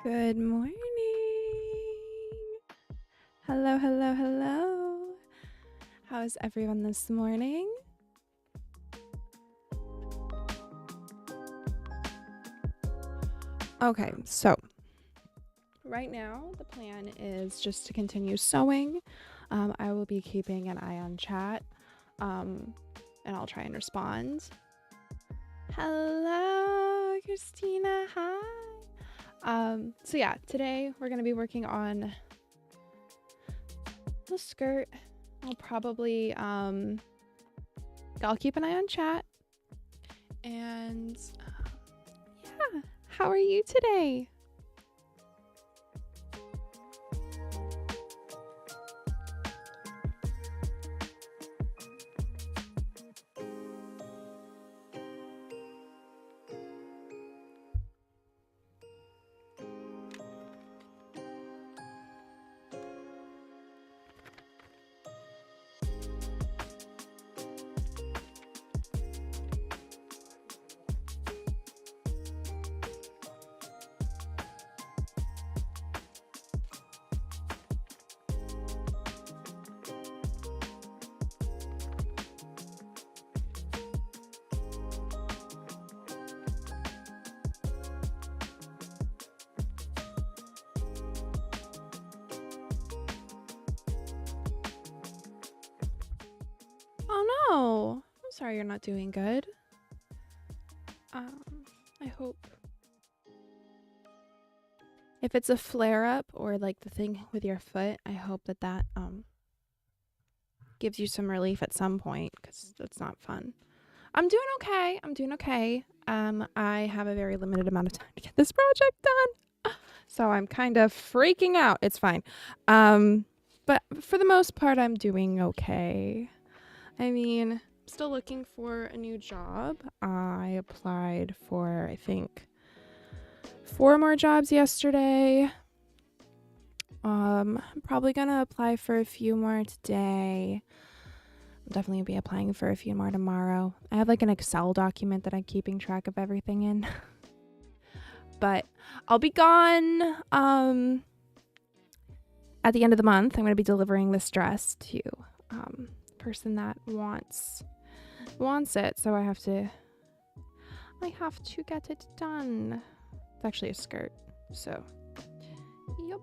Good morning. Hello, hello, hello. How's everyone this morning? Okay, so right now the plan is just to continue sewing. I will be keeping an eye on chat, and I'll try and respond. Hello, Christina. Hi. So yeah, today we're gonna be working on the skirt. I'll probably I'll keep an eye on chat. And yeah, how are you today? Oh no, I'm sorry you're not doing good. I hope if it's a flare up or like the thing with your foot, I hope that gives you some relief at some point because that's not fun. I'm doing okay. I have a very limited amount of time to get this project done, so I'm kind of freaking out. It's fine. But for the most part, I'm doing okay. I mean, still looking for a new job. I applied for, I think, 4 more jobs yesterday. I'm probably gonna apply for a few more today. I'll definitely be applying for a few more tomorrow. I have like an Excel document that I'm keeping track of everything in. But I'll be gone at the end of the month. I'm gonna be delivering this dress to person that wants it, so I have to get it done. It's actually a skirt, so yep.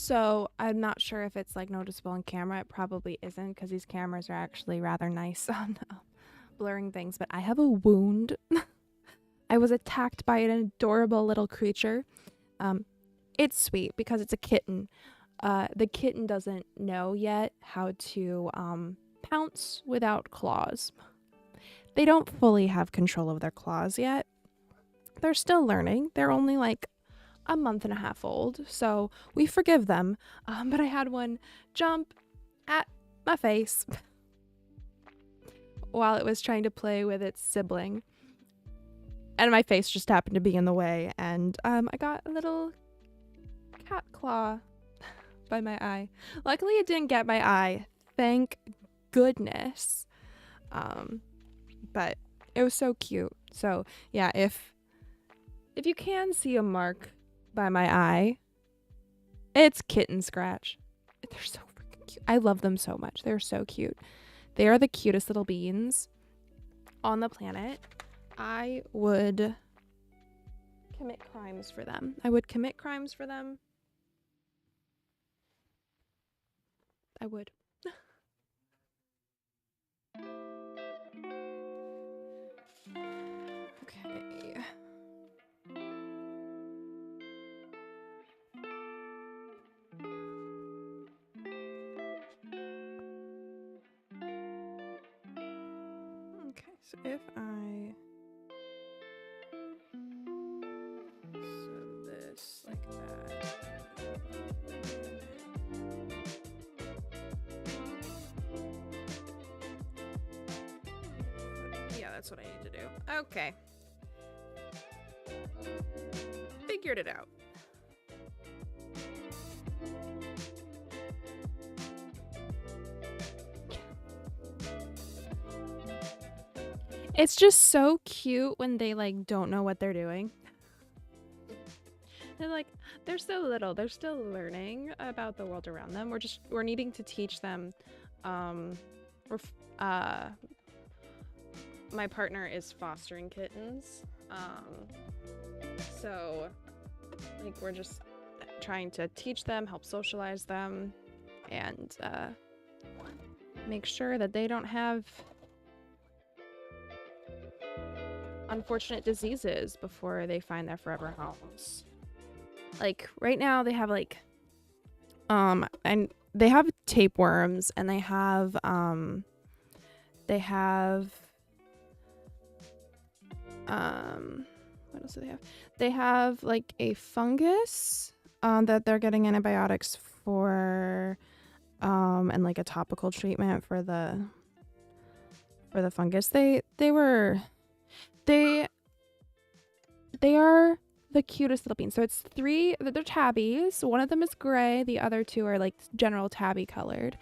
So I'm not sure if it's like noticeable on camera. It probably isn't because these cameras are actually rather nice on blurring things. But I have a wound. I was attacked by an adorable little creature. It's sweet because it's a kitten. The kitten doesn't know yet how to pounce without claws. They don't fully have control of their claws yet. They're still learning. They're only like a month and a half old, so we forgive them. But I had one jump at my face while it was trying to play with its sibling. And my face just happened to be in the way, and I got a little cat claw by my eye. Luckily, it didn't get my eye. Thank goodness. But it was so cute. So yeah, if you can see a mark by my eye, it's kitten scratch. They're so freaking cute. I love them so much. They're so cute. They are the cutest little beans on the planet. I would commit crimes for them. I would. Okay. Okay, so if I sew this like that. Yeah, that's what I need to do. Okay. Figured it out. It's just so cute when they like don't know what they're doing. They're so little. They're still learning about the world around them. We're needing to teach them. My partner is fostering kittens. So like we're just trying to teach them, help socialize them, and make sure that they don't have unfortunate diseases before they find their forever homes. Like right now they have like and they have tapeworms, and they have what else do they have? They have like a fungus that they're getting antibiotics for, and like a topical treatment for the fungus. They are the cutest little beans. So it's three. They're tabbies. One of them is gray. The other two are like general tabby colored.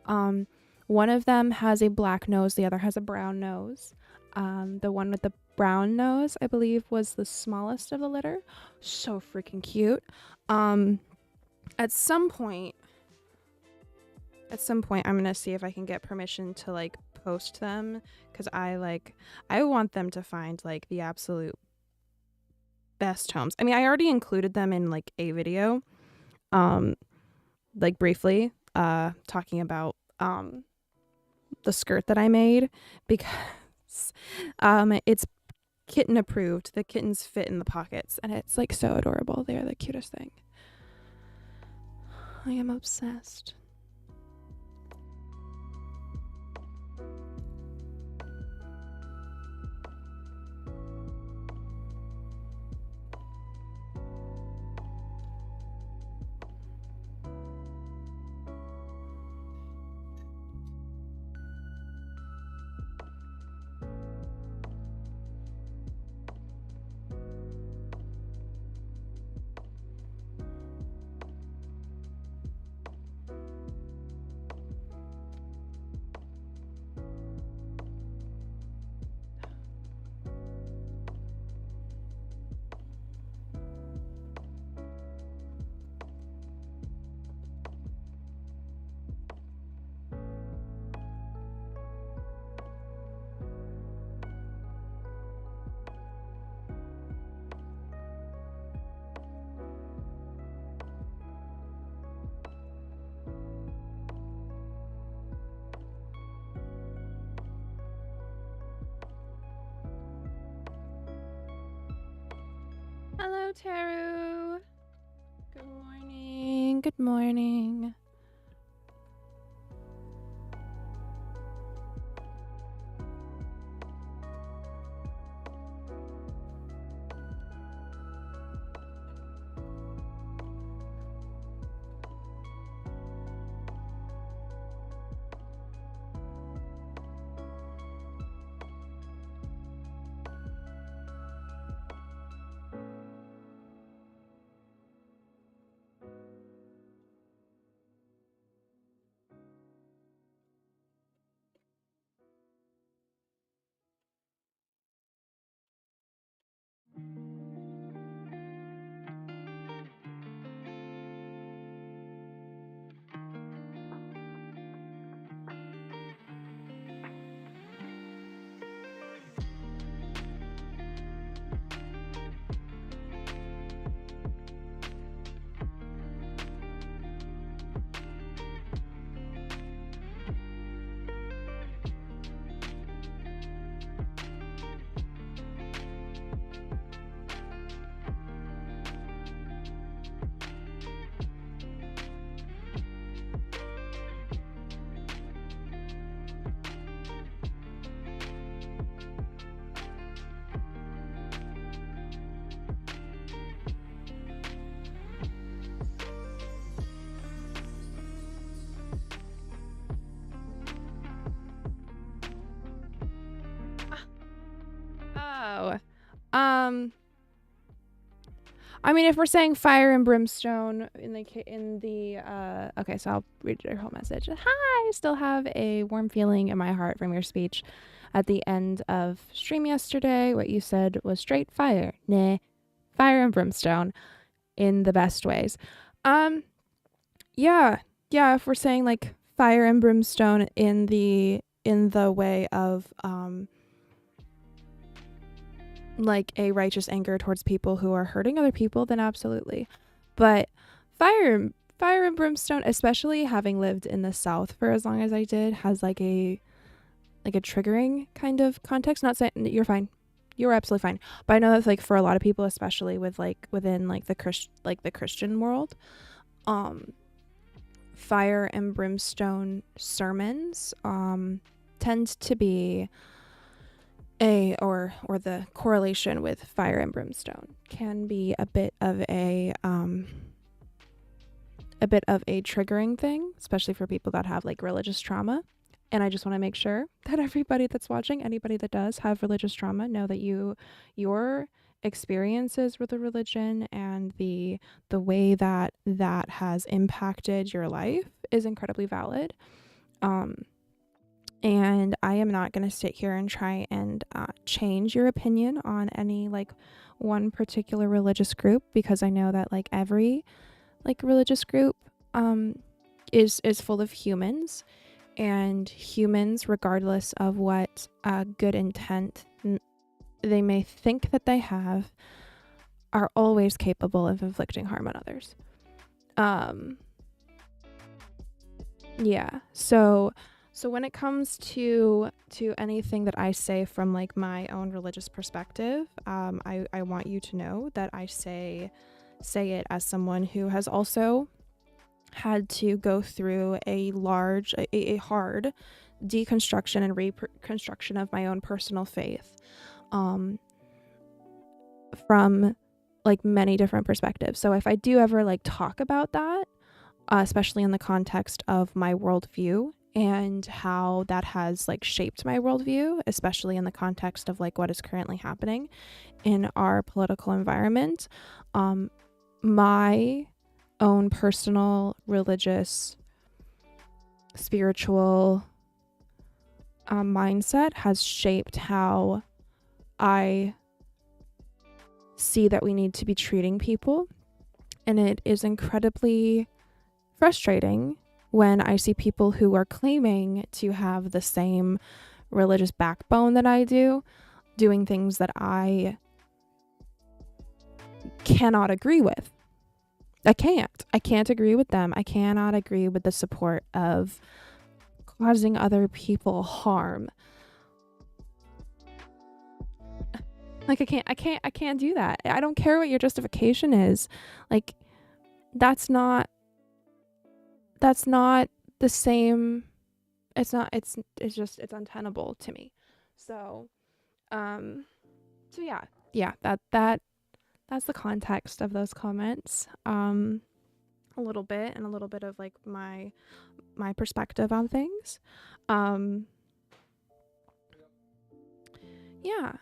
One of them has a black nose. The other has a brown nose. The one with the brown nose, I believe, was the smallest of the litter. So freaking cute. At some point, I'm gonna see if I can get permission to like post them, because I want them to find like the absolute best homes. I mean, I already included them in like a video, like briefly, talking about the skirt that I made, because it's kitten approved. The kittens fit in the pockets, and it's like so adorable. They are the cutest thing. I am obsessed. Hello, Teru. Good morning. Good morning. Oh. I mean, if we're saying fire and brimstone okay, so I'll read your whole message. Hi, I still have a warm feeling in my heart from your speech at the end of stream yesterday. What you said was straight fire. Nah, fire and brimstone in the best ways. Yeah, if we're saying like fire and brimstone in the way of like a righteous anger towards people who are hurting other people, then absolutely. But fire and brimstone, especially having lived in the South for as long as I did, has like a triggering kind of context. Not saying you're fine. You're absolutely fine. But I know that's like for a lot of people, especially with like within like the Christian world, fire and brimstone sermons tend to be or the correlation with fire and brimstone can be a bit of a triggering thing, especially for people that have like religious trauma. And I just want to make sure that everybody that's watching, anybody that does have religious trauma, know that your experiences with the religion and the way that has impacted your life is incredibly valid. And I am not going to sit here and try and change your opinion on any like one particular religious group, because I know that like every like religious group is full of humans, and humans, regardless of what good intent they may think that they have, are always capable of inflicting harm on others. Yeah. So when it comes to anything that I say from like my own religious perspective, I want you to know that I say it as someone who has also had to go through a hard deconstruction and reconstruction of my own personal faith, from like many different perspectives. So if I do ever like talk about that, especially in the context of my worldview and how that has like shaped my worldview, especially in the context of like what is currently happening in our political environment, my own personal religious spiritual mindset has shaped how I see that we need to be treating people. And it is incredibly frustrating when I see people who are claiming to have the same religious backbone that I do, doing things that I cannot agree with. I can't agree with them. I cannot agree with the support of causing other people harm. Like I can't do that. I don't care what your justification is. Like that's not the same. It's just it's untenable to me. So, um so yeah, that's the context of those comments. A little bit and a little bit of like my perspective on things. Um yeah.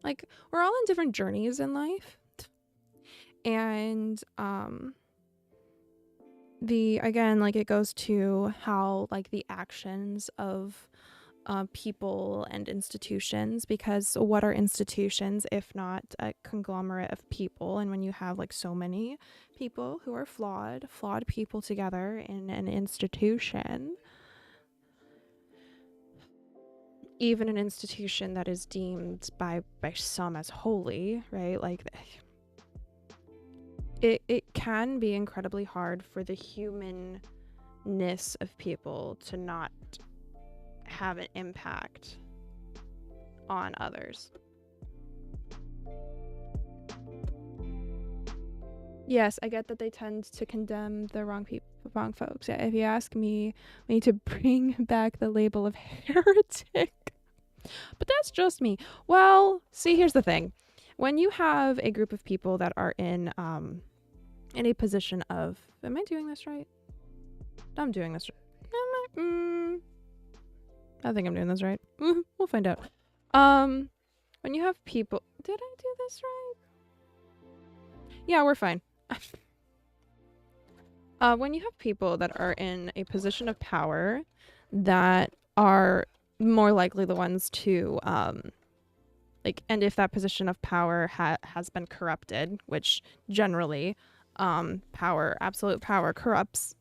Like we're all in different journeys in life. And the again, like it goes to how like the actions of people and institutions, because what are institutions if not a conglomerate of people? And when you have like so many people who are flawed people together in an institution, even an institution that is deemed by some as holy, right? Like it can be incredibly hard for the humanness of people to not have an impact on others. Yes, I get that they tend to condemn the wrong folks. Yeah, if you ask me, we need to bring back the label of heretic. But that's just me. Well, see, here's the thing. When you have a group of people that are in a position of, am I doing this right? I'm doing this right. I think I'm doing this right. We'll find out. When you have people, did I do this right? Yeah, we're fine. When you have people that are in a position of power that are more likely the ones to like, and if that position of power has been corrupted, which generally absolute power corrupts,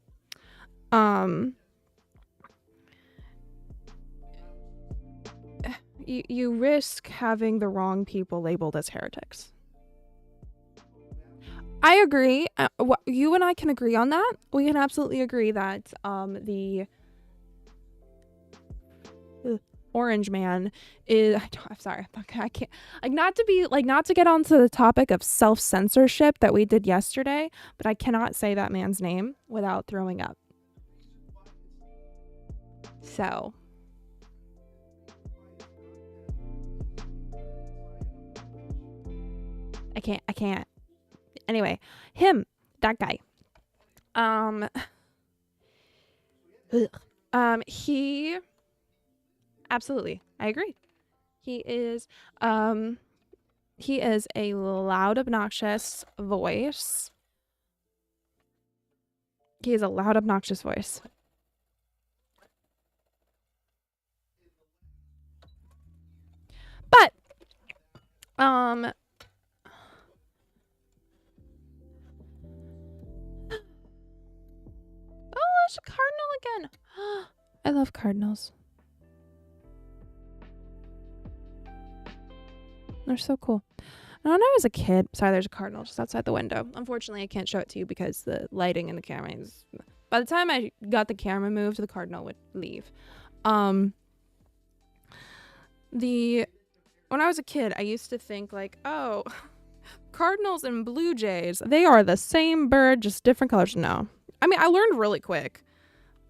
you risk having the wrong people labeled as heretics. I agree. You and I can agree on that. We can absolutely agree that the orange man is. I'm sorry. I can't. Not to get onto the topic of self-censorship that we did yesterday, but I cannot say that man's name without throwing up. So. I can't. Anyway, that guy. He absolutely, I agree. He is a loud, obnoxious voice. He is a loud, obnoxious voice. But oh, there's a cardinal again. I love cardinals. They're so cool. When I was a kid, sorry, there's a cardinal just outside the window. Unfortunately, I can't show it to you because the lighting in the camera is. By the time I got the camera moved, the cardinal would leave. When I was a kid, I used to think like, oh, cardinals and blue jays, they are the same bird, just different colors. No. I mean, I learned really quick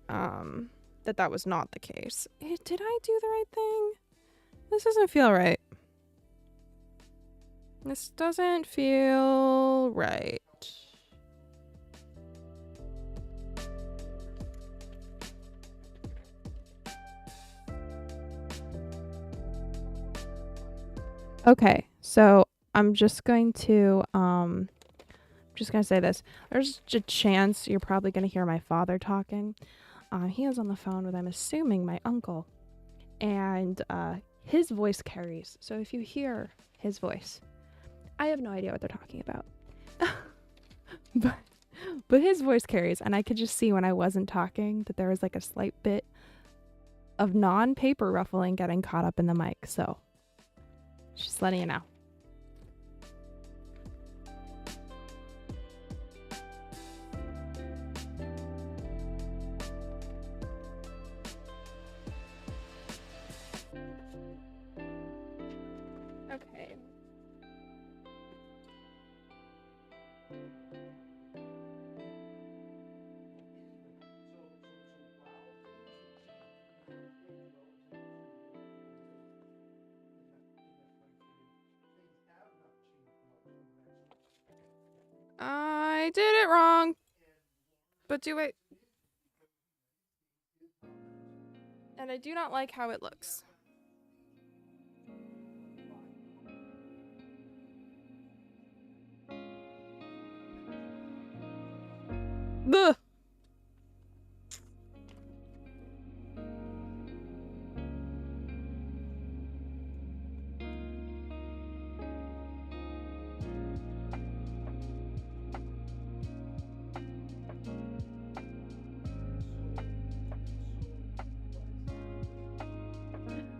that was not the case. Did I do the right thing? This doesn't feel right. This doesn't feel right. Okay, so I'm just going to say this. There's a chance you're probably going to hear my father talking. He is on the phone with, I'm assuming, my uncle. And his voice carries. So if you hear his voice, I have no idea what they're talking about. but his voice carries, and I could just see when I wasn't talking that there was like a slight bit of non-paper ruffling getting caught up in the mic. So just letting you know. Okay. did it wrong. But do I... And I do not like how it looks. Ugh.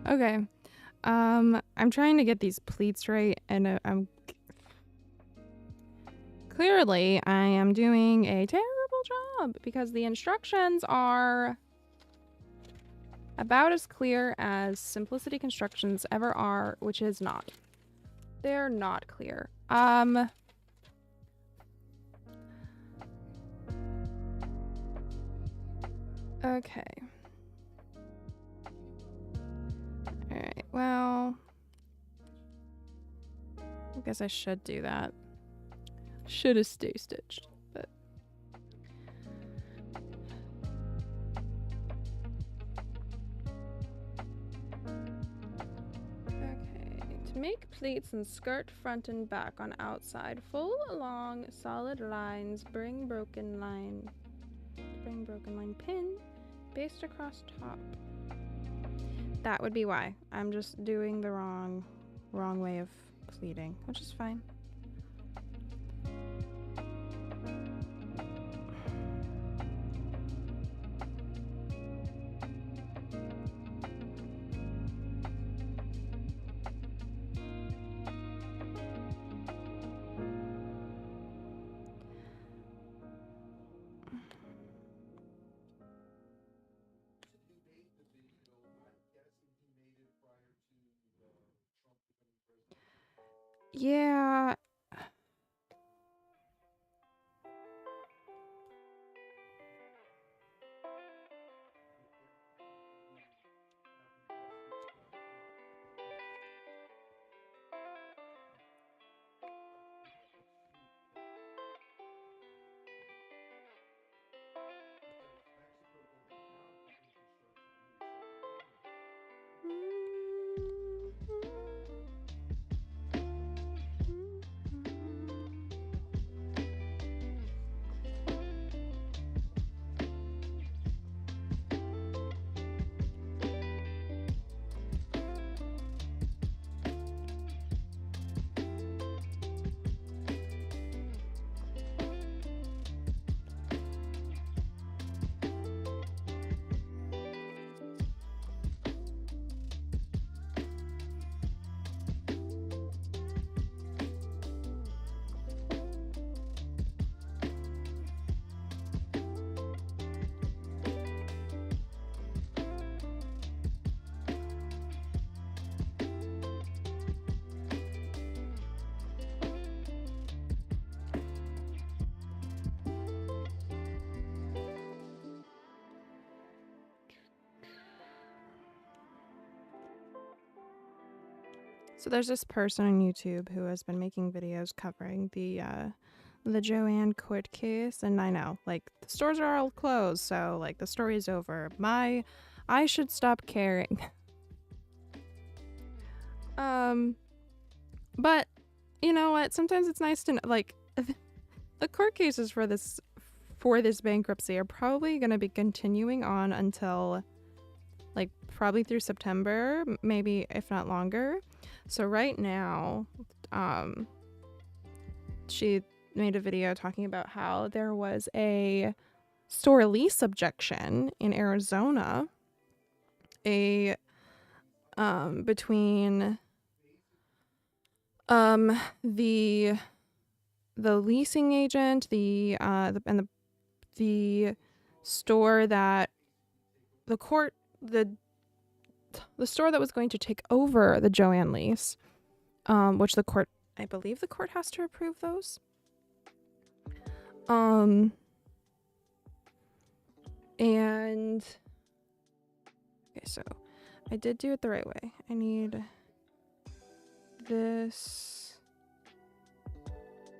Okay. I'm trying to get these pleats right, and I'm clearly I am doing a terrible job because the instructions are about as clear as Simplicity Constructions ever are, which is not. They're not clear. Okay. Alright, well, I guess I should do that. Should have stay stitched, but okay. To make pleats and skirt front and back on outside, full along solid lines, bring broken line pin, based across top. That would be why. I'm just doing the wrong way of pleating, which is fine. Yeah. So there's this person on YouTube who has been making videos covering the Joanne court case, and I know, like, the stores are all closed, so like the story is over. I should stop caring. But you know what? Sometimes it's nice to know, like, the court cases for this bankruptcy are probably going to be continuing on until, like, probably through September, maybe if not longer. So right now, she made a video talking about how there was a store lease objection in Arizona, between the leasing agent, and the store that the store that was going to take over the Joanne lease, which I believe the court has to approve those. And okay, so I did do it the right way. I need this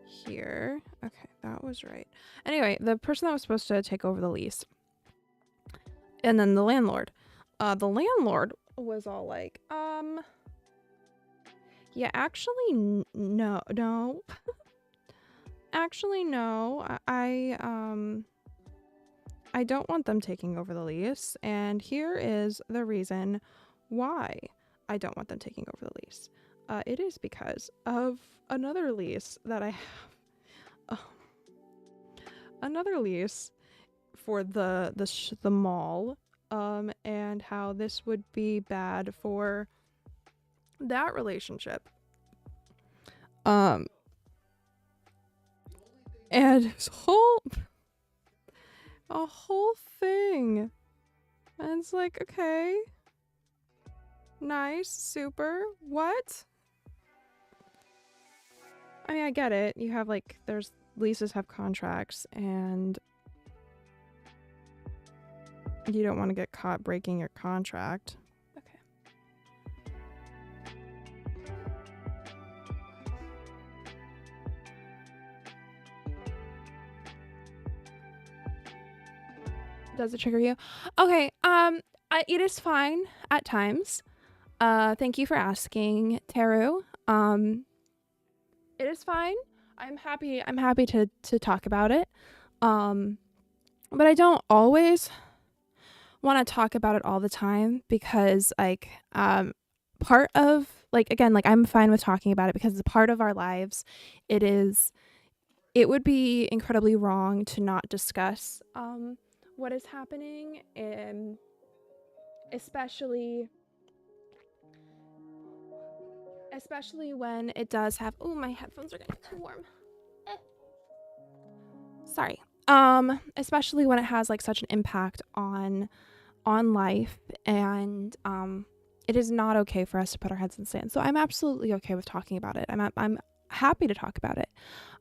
here. Okay, that was right. Anyway, the person that was supposed to take over the lease, and then the landlord was all like, yeah, actually, no. Actually, no. I don't want them taking over the lease, and here is the reason why I don't want them taking over the lease. It is because of another lease that I have. Another lease for the mall, and how this would be bad for that relationship. And this a whole thing. And it's like, okay. Nice, super. What? I mean, I get it. You have there's leases have contracts, and you don't want to get caught breaking your contract. Okay. Does it trigger you? Okay. It is fine at times. Thank you for asking, Teru. It is fine. I'm happy to talk about it. But I don't always want to talk about it all the time, because part of again, I'm fine with talking about it because it's part of our lives. It would be incredibly wrong to not discuss what is happening, and especially when it does have, oh, my headphones are getting too warm. Sorry. Especially when it has such an impact on life, and it is not okay for us to put our heads in the sand. So I'm absolutely okay with talking about it. I'm happy to talk about it.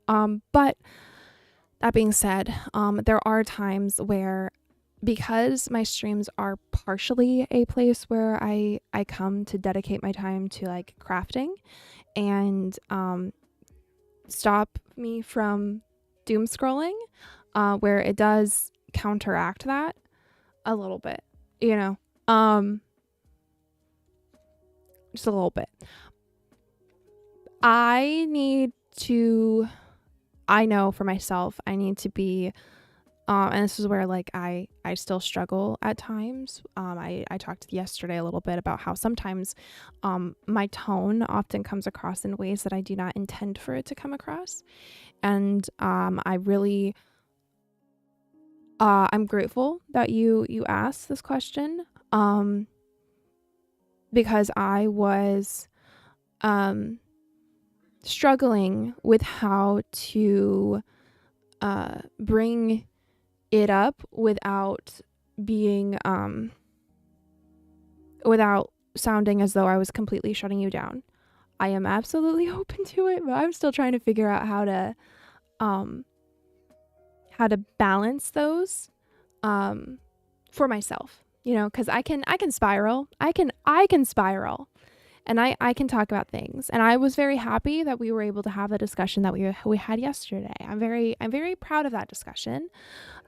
But that being said, there are times where, because my streams are partially a place where I come to dedicate my time to crafting, and stop me from doom scrolling, where it does counteract that a little bit, just a little bit. I know for myself, I need to be, and this is where I still struggle at times. I talked yesterday a little bit about how sometimes my tone often comes across in ways that I do not intend for it to come across. And I really, I'm grateful that you asked this question, because I was struggling with how to bring it up without being without sounding as though I was completely shutting you down. I am absolutely open to it, but I'm still trying to figure out how to balance those for myself, because I can spiral. I can spiral, and I can talk about things. And I was very happy that we were able to have the discussion that we had yesterday. I'm very proud of that discussion.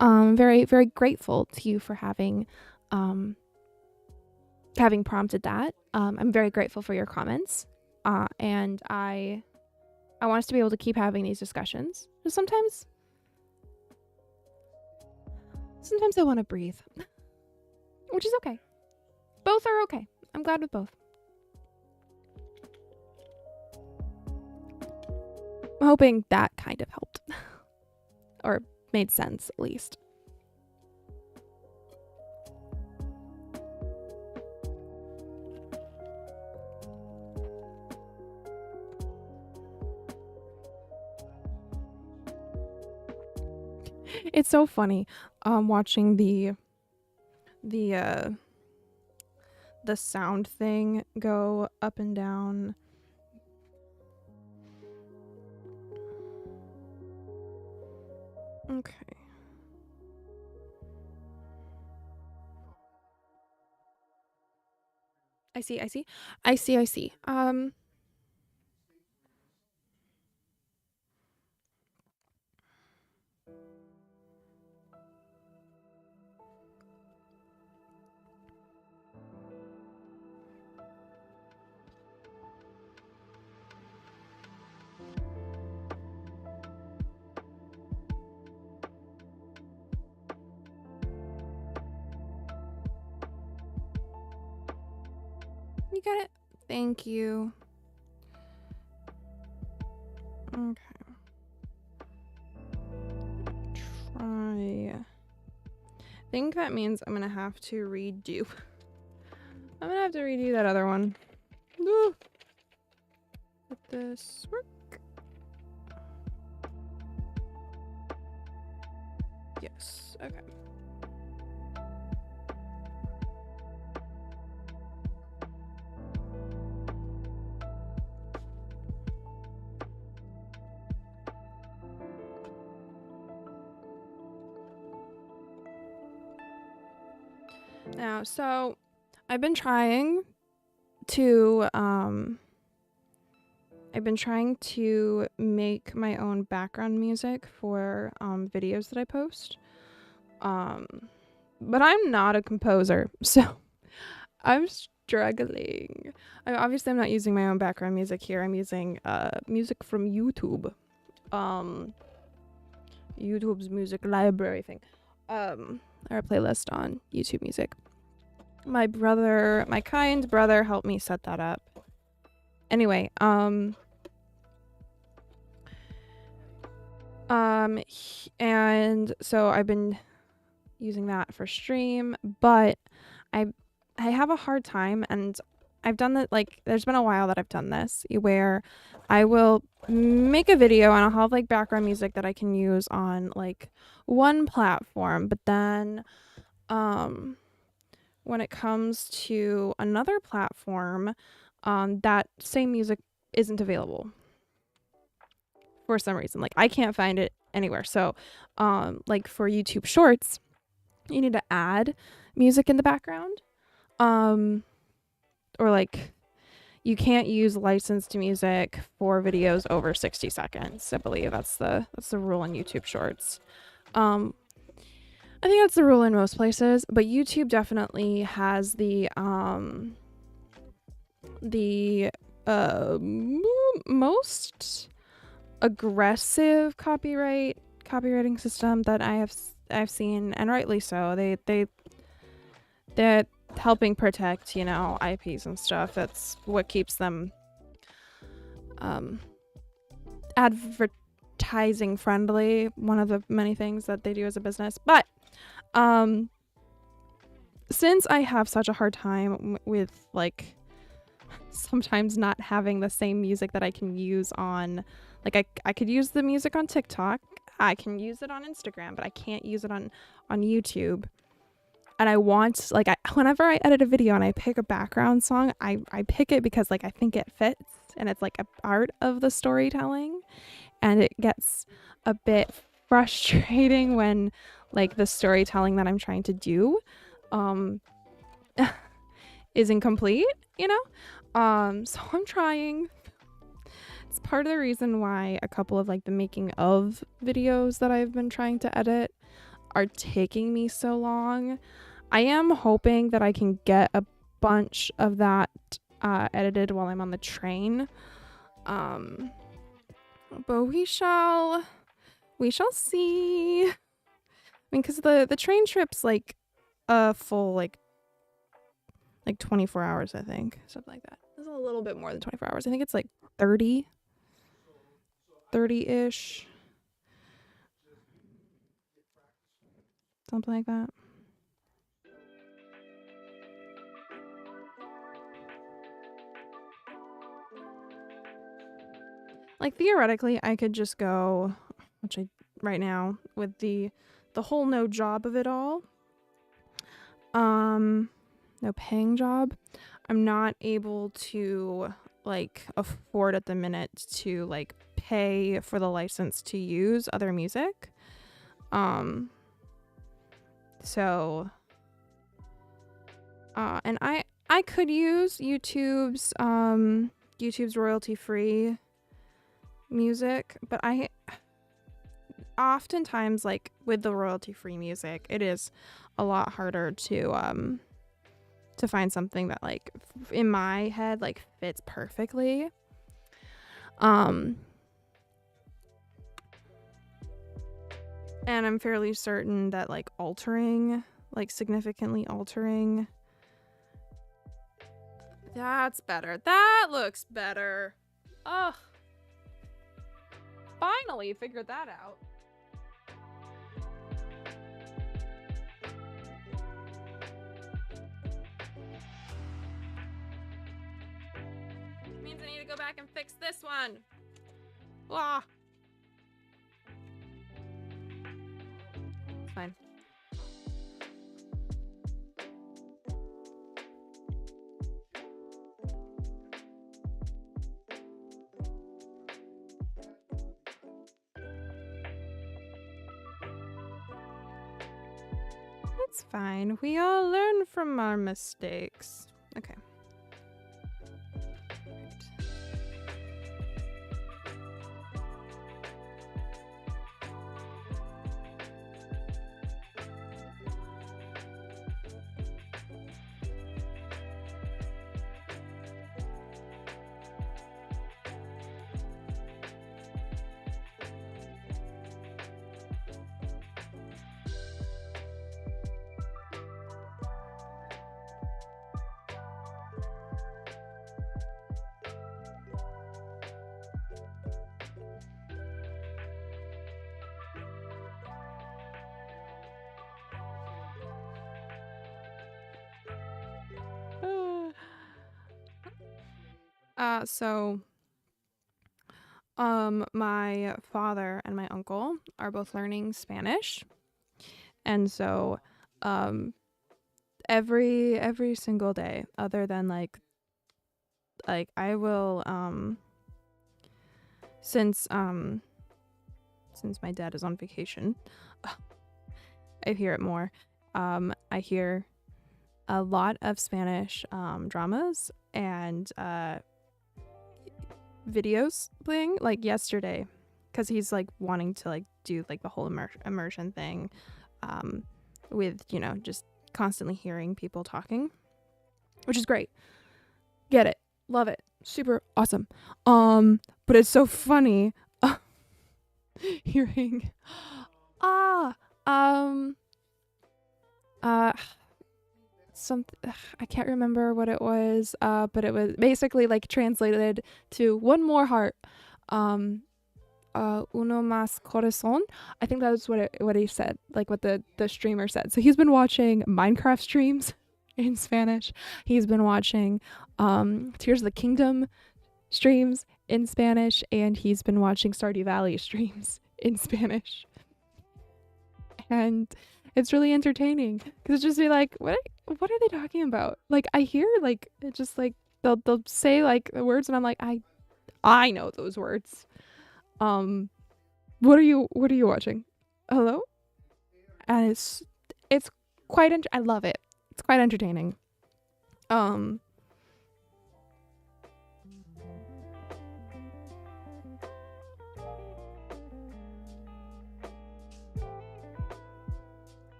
Very, very grateful to you for having prompted that. I'm very grateful for your comments. And I want us to be able to keep having these discussions. Because sometimes I want to breathe, which is okay. Both are okay. I'm glad with both. I'm hoping that kind of helped or made sense, at least. It's so funny watching the sound thing go up and down. Okay. I see. You got it. Thank you. Okay. Try. I think that means I'm gonna have to redo. I'm gonna have to redo that other one. Woo. Let this work. Yes. Okay. Now, so I've been trying to make my own background music for videos that I post. But I'm not a composer, so I'm struggling. Obviously I'm not using my own background music here. I'm using music from YouTube. YouTube's music library thing. Or a playlist on YouTube Music. My kind brother helped me set that up. Anyway, and so I've been using that for stream, but I have a hard time, and I've done that, like, there's been a while that I've done this, where I will make a video and I'll have like background music that I can use on like one platform, but then when it comes to another platform, that same music isn't available for some reason. Like, I can't find it anywhere. So like for YouTube Shorts, you need to add music in the background, or like you can't use licensed music for videos over 60 seconds. I believe that's the rule in YouTube Shorts. I think that's the rule in most places, but YouTube definitely has the most aggressive copywriting system that I've seen, and rightly so. They're helping protect, you know, IPs and stuff. That's what keeps them advertising friendly, one of the many things that they do as a business. But since I have such a hard time with like sometimes not having the same music that I can use on, like, I could use the music on TikTok, I can use it on Instagram, but I can't use it on YouTube. And I want, like, whenever I edit a video and I pick a background song, I pick it because, like, I think it fits and it's like a part of the storytelling. And it gets a bit frustrating when, like, the storytelling that I'm trying to do is incomplete, you know? So I'm trying. It's part of the reason why a couple of, like, the making of videos that I've been trying to edit are taking me so long. I am hoping that I can get a bunch of that edited while I'm on the train. But we shall see. I mean, because the train trip's like a full like 24 hours, I think, something like that. It's a little bit more than 24 hours. I think it's like 30-ish, something like that. Like, theoretically, I could just go, which I right now with the whole no job of it all, no paying job, I'm not able to like afford at the minute to like pay for the license to use other music. So and I could use YouTube's royalty free music, but I oftentimes, like, with the royalty free music, it is a lot harder to find something that, like, in my head, like, fits perfectly. And I'm fairly certain that, like, significantly altering That's better. That looks better. Ugh. Finally figured that out. Means I need to go back and fix this one. Ah. It's fine. It's fine. We all learn from our mistakes. Okay. So my father and my uncle are both learning Spanish. And so every single day, other than like I will since my dad is on vacation, I hear it more. I hear a lot of Spanish dramas and videos playing, like yesterday, because he's like wanting to like do like the whole immersion thing with, you know, just constantly hearing people talking, which is great. Get it, love it, super awesome. But it's so funny hearing I can't remember what it was, but it was basically like translated to one more heart, uno más corazón. I think that was what he said, like what the streamer said. So he's been watching Minecraft streams in Spanish. He's been watching Tears of the Kingdom streams in Spanish, and he's been watching Stardew Valley streams in Spanish. And it's really entertaining because it's just be like, what are they talking about? Like I hear like it's just like they'll say like the words, and I'm like, I know those words. What are you watching? Hello? And it's quite I love it. It's quite entertaining.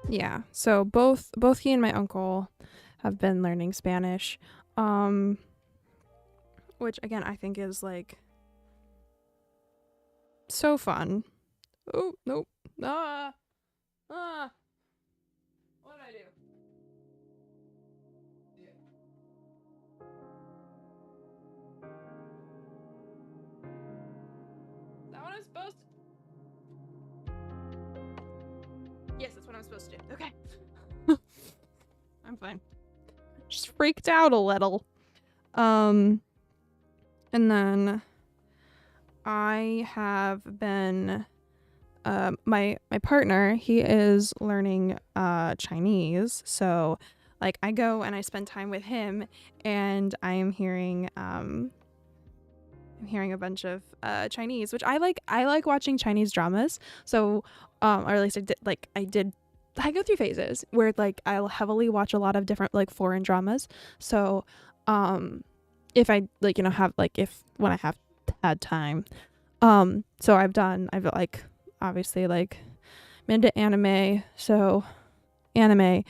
Yeah, so both he and my uncle have been learning Spanish, which again I think is like so fun. Oh nope! What did I do? Is that what I'm supposed to? Yes, that's what I'm supposed to do. Okay. I'm fine. Just freaked out a little. And then I have been my partner, he is learning Chinese. So like I go and I spend time with him, and I am hearing a bunch of Chinese, which I like. I like watching Chinese dramas. So or at least I go through phases where like I'll heavily watch a lot of different like foreign dramas. So if I like, you know, have like when I have had time, so I've like obviously like I'm into anime, so anime,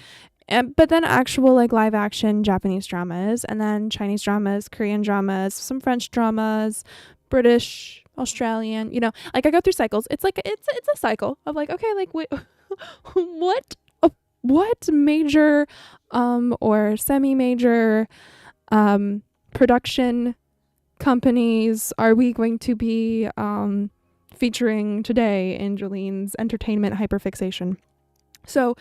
And but then actual like live action Japanese dramas, and then Chinese dramas, Korean dramas, some French dramas, British, Australian, like I go through cycles. It's like it's a cycle of like, okay, like wait, what what major or semi-major production companies are we going to be featuring today in Jolene's entertainment hyperfixation? So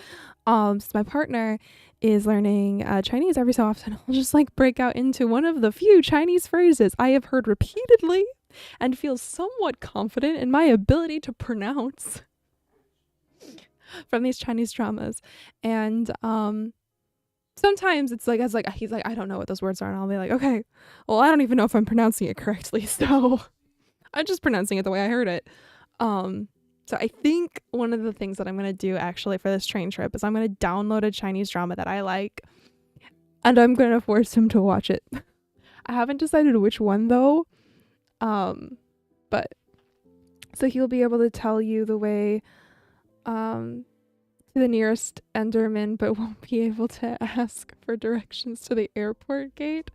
my partner is learning Chinese every so often. I'll just like break out into one of the few Chinese phrases I have heard repeatedly and feel somewhat confident in my ability to pronounce from these Chinese dramas. And sometimes it's like, he's like, I don't know what those words are. And I'll be like, okay, well, I don't even know if I'm pronouncing it correctly. So I'm just pronouncing it the way I heard it. So I think one of the things that I'm going to do actually for this train trip is I'm going to download a Chinese drama that I like, and I'm going to force him to watch it. I haven't decided which one though. But so he'll be able to tell you the way to the nearest Enderman, but won't be able to ask for directions to the airport gate.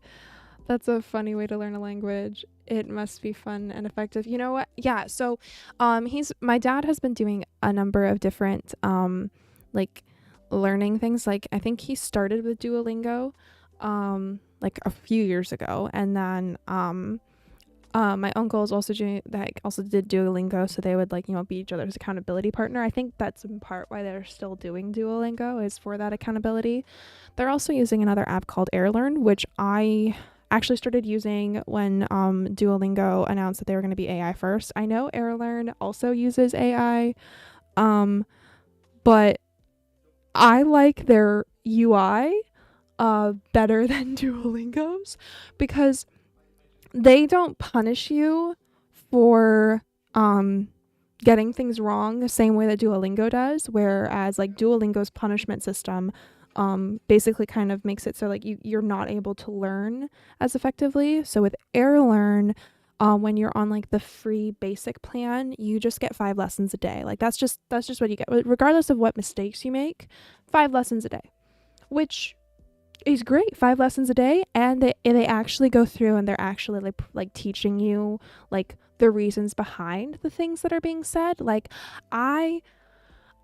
That's a funny way to learn a language. It must be fun and effective. You know what? Yeah. So, my dad has been doing a number of different, like learning things. Like I think he started with Duolingo, like a few years ago. And then, my uncle is also doing that, also did Duolingo. So they would like, be each other's accountability partner. I think that's in part why they're still doing Duolingo, is for that accountability. They're also using another app called AirLearn, which I actually started using when Duolingo announced that they were going to be AI first. I know AirLearn also uses AI, but I like their UI better than Duolingo's, because they don't punish you for getting things wrong the same way that Duolingo does, whereas like Duolingo's punishment system basically kind of makes it so like you're not able to learn as effectively. So with AirLearn, when you're on like the free basic plan, you just get 5 lessons a day. Like that's just what you get, regardless of what mistakes you make. 5 lessons a day, which is great. 5 lessons a day, and they actually go through and they're actually like teaching you like the reasons behind the things that are being said. Like I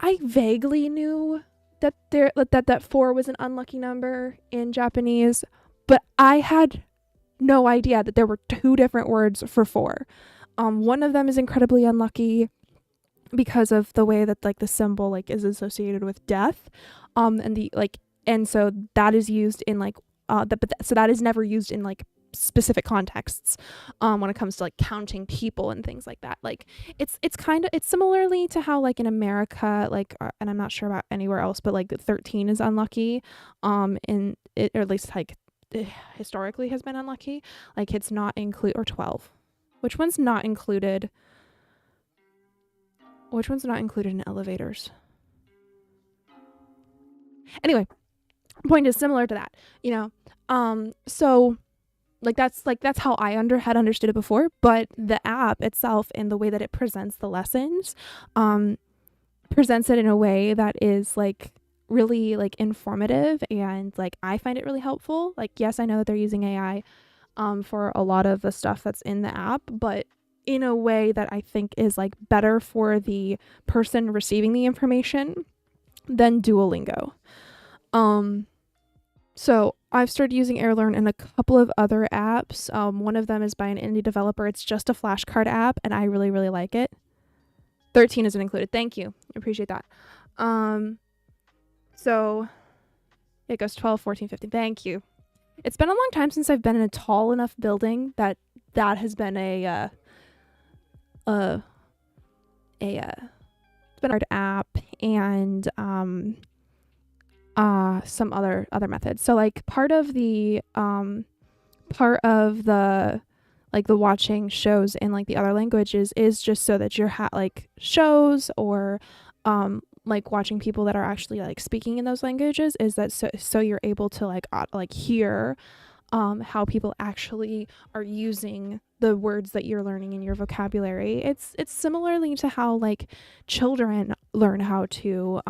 vaguely knew that 4 was an unlucky number in Japanese, but I had no idea that there were 2 different words for 4. One of them is incredibly unlucky because of the way that like the symbol like is associated with death, and so that is used in like so that is never used in like specific contexts when it comes to like counting people and things like that. Like it's similarly to how like in America, like and I'm not sure about anywhere else, but like 13 is unlucky, in it, or at least like historically has been unlucky. Like it's not include, or 12. Which one's not included in elevators? Anyway, point is similar to that, so that's how I had understood it before. But the app itself and the way that it presents the lessons presents it in a way that is like really like informative, and like I find it really helpful. Like yes, I know that they're using AI for a lot of the stuff that's in the app, but in a way that I think is like better for the person receiving the information than Duolingo. So I've started using AirLearn and a couple of other apps. One of them is by an indie developer. It's just a flashcard app, and I really, really like it. 13 isn't included. Thank you. I appreciate that. So it goes 12, 14, 15. Thank you. It's been a long time since I've been in a tall enough building that has been it's been a hard app, and some other methods. So like part of the like the watching shows in like the other languages is just so that you're like shows, or like watching people that are actually like speaking in those languages, is that so you're able to like hear how people actually are using the words that you're learning in your vocabulary. It's similarly to how like children learn how to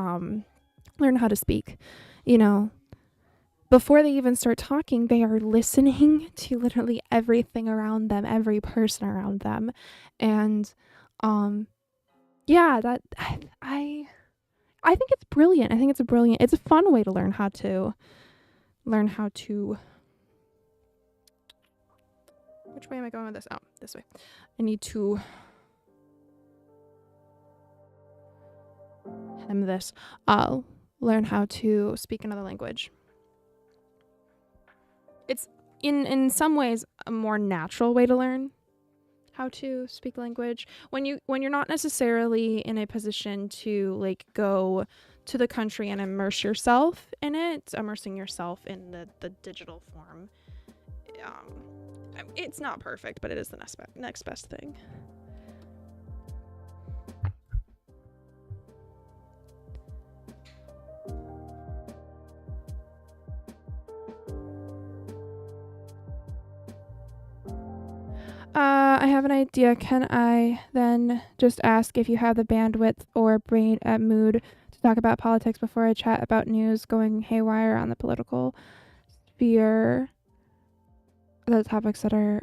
speak. you know, before they even start talking, they are listening to literally everything around them, every person around them. And yeah, that I think it's brilliant. I think it's a fun way to learn how to which way am I going with this? Oh, this way. I need to hem this. I'll learn how to speak another language. It's in some ways a more natural way to learn how to speak language when you're not necessarily in a position to like go to the country and immersing yourself in the digital form. It's not perfect, but it is the next best thing. I have an idea. Can I then just ask if you have the bandwidth or brain at mood to talk about politics before I chat about news going haywire on the political sphere? The topics that are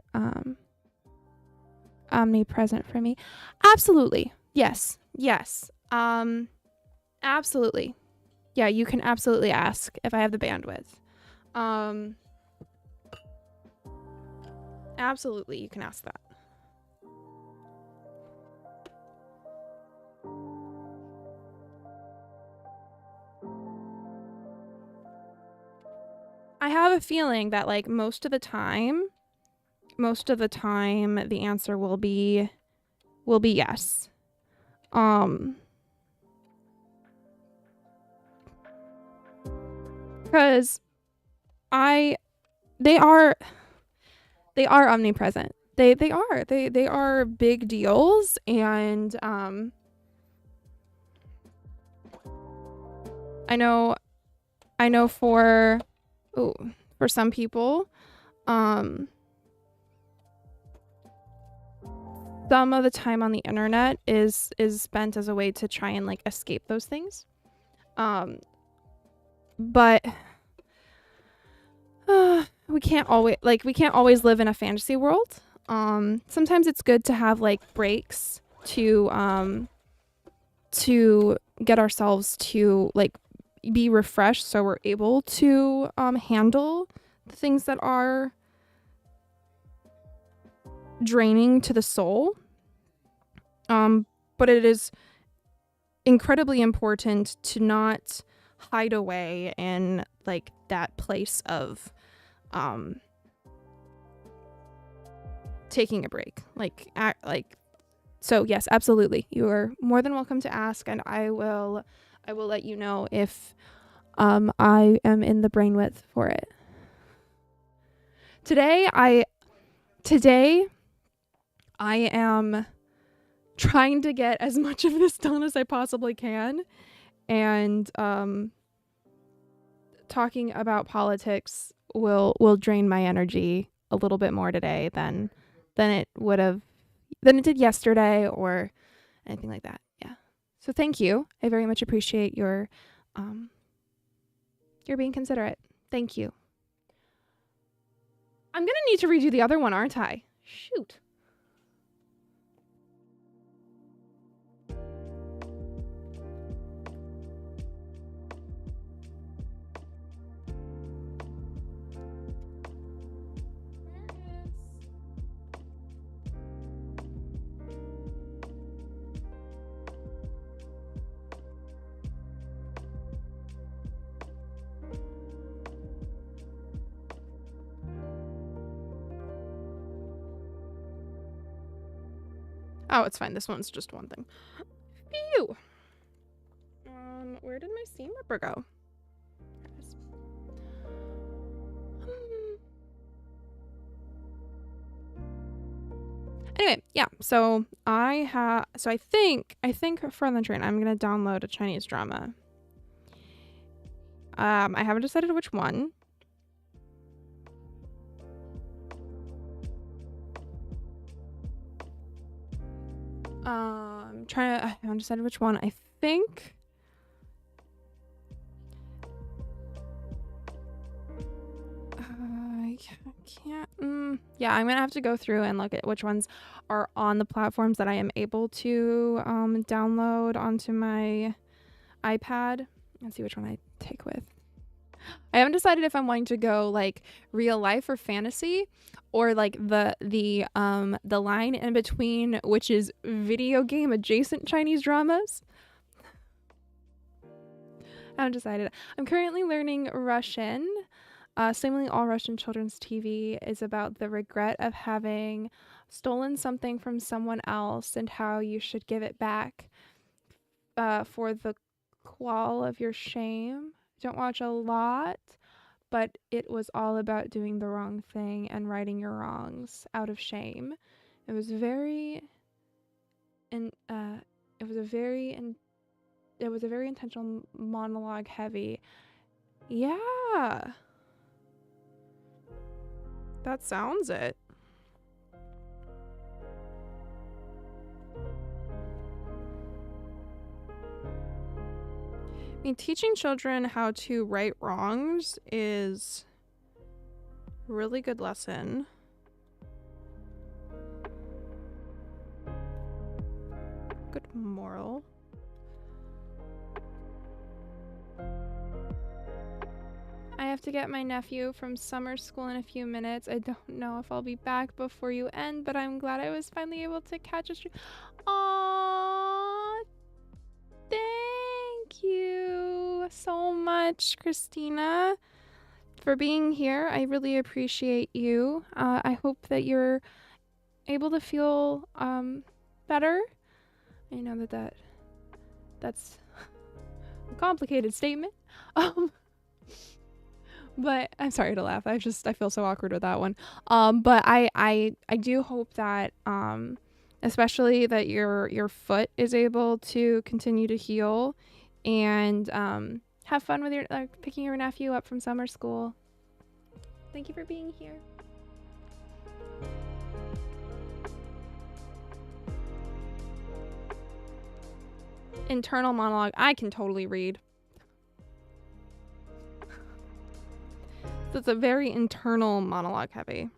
omnipresent for me. Absolutely. Yes. Absolutely. Yeah, you can absolutely ask if I have the bandwidth. Absolutely, you can ask that. I have a feeling that like most of the time the answer will be yes. Because they are omnipresent. They are big deals, and I know for some people, some of the time on the internet is spent as a way to try and like escape those things. But we can't always live in a fantasy world. Sometimes it's good to have like breaks to get ourselves to like be refreshed so we're able to handle the things that are draining to the soul. But it is incredibly important to not hide away in like that place of taking a break. So yes, absolutely. You are more than welcome to ask, and I will let you know if I am in the brainwidth for it. Today I am trying to get as much of this done as I possibly can, and talking about politics will drain my energy a little bit more today than it did yesterday or anything like that. Yeah. So thank you. I very much appreciate your being considerate. Thank you. I'm gonna need to redo the other one, aren't I? Shoot. Oh, it's fine. This one's just one thing. Phew. Where did my seam ripper go? Anyway, yeah. So I think for the train, I'm gonna download a Chinese drama. I haven't decided which one. I haven't decided which one. I think can't. Yeah, I'm gonna have to go through and look at which ones are on the platforms that I am able to download onto my iPad and see which one I take with. I haven't decided if I'm wanting to go like real life or fantasy, or like the line in between, which is video game adjacent Chinese dramas. I haven't decided. I'm currently learning Russian. Seemingly all Russian children's TV is about the regret of having stolen something from someone else and how you should give it back for the qual of your shame. Don't watch a lot, but it was all about doing the wrong thing and righting your wrongs out of shame. It was very it was a very intentional monologue heavy. Yeah. That sounds it. I mean, teaching children how to right wrongs is a really good lesson. Good moral. I have to get my nephew from summer school in a few minutes. I don't know if I'll be back before you end, but I'm glad I was finally able to catch a stream. Aww. Thank you so much, Christina, for being here. I really appreciate you. I hope that you're able to feel better. I know that's a complicated statement. But I'm sorry to laugh. I feel so awkward with that one. But I do hope that especially that your foot is able to continue to heal, and have fun with your picking your nephew up from summer school. Thank you for being here. Internal monologue. I can totally read. So it's a very internal monologue heavy.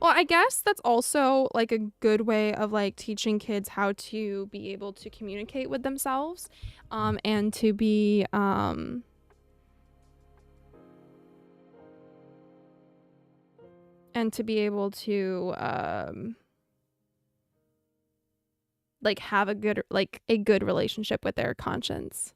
Well, I guess that's also like a good way of like teaching kids how to be able to communicate with themselves, and to be able to like have a good relationship with their conscience.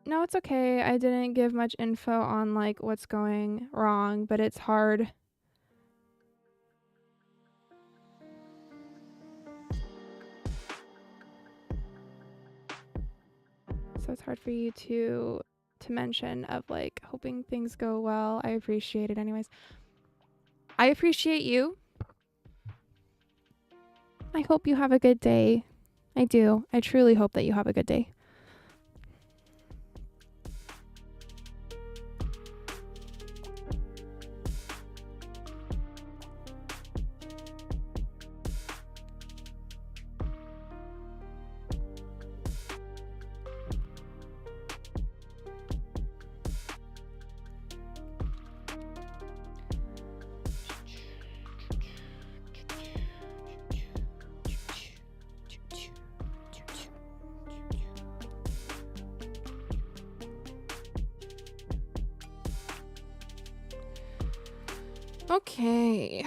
No, it's okay. I didn't give much info on like what's going wrong, but it's hard. So it's hard for you to mention of like hoping things go well. I appreciate it anyways. I appreciate you. I hope you have a good day. I do. I truly hope that you have a good day. Okay.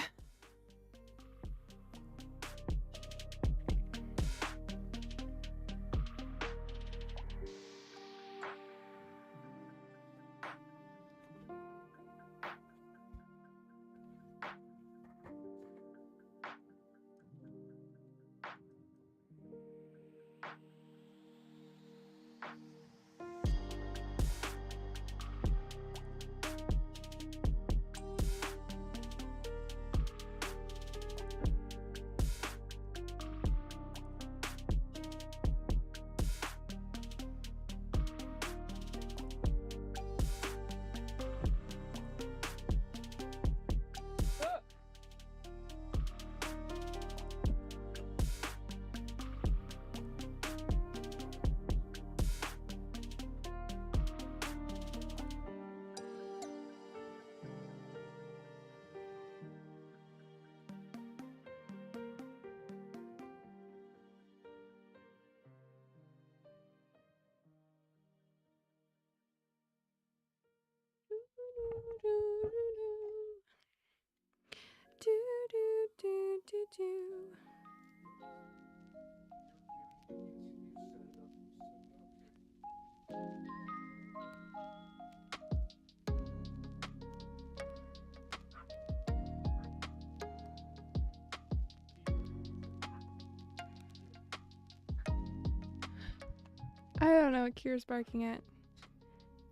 I don't know what Kira's barking at.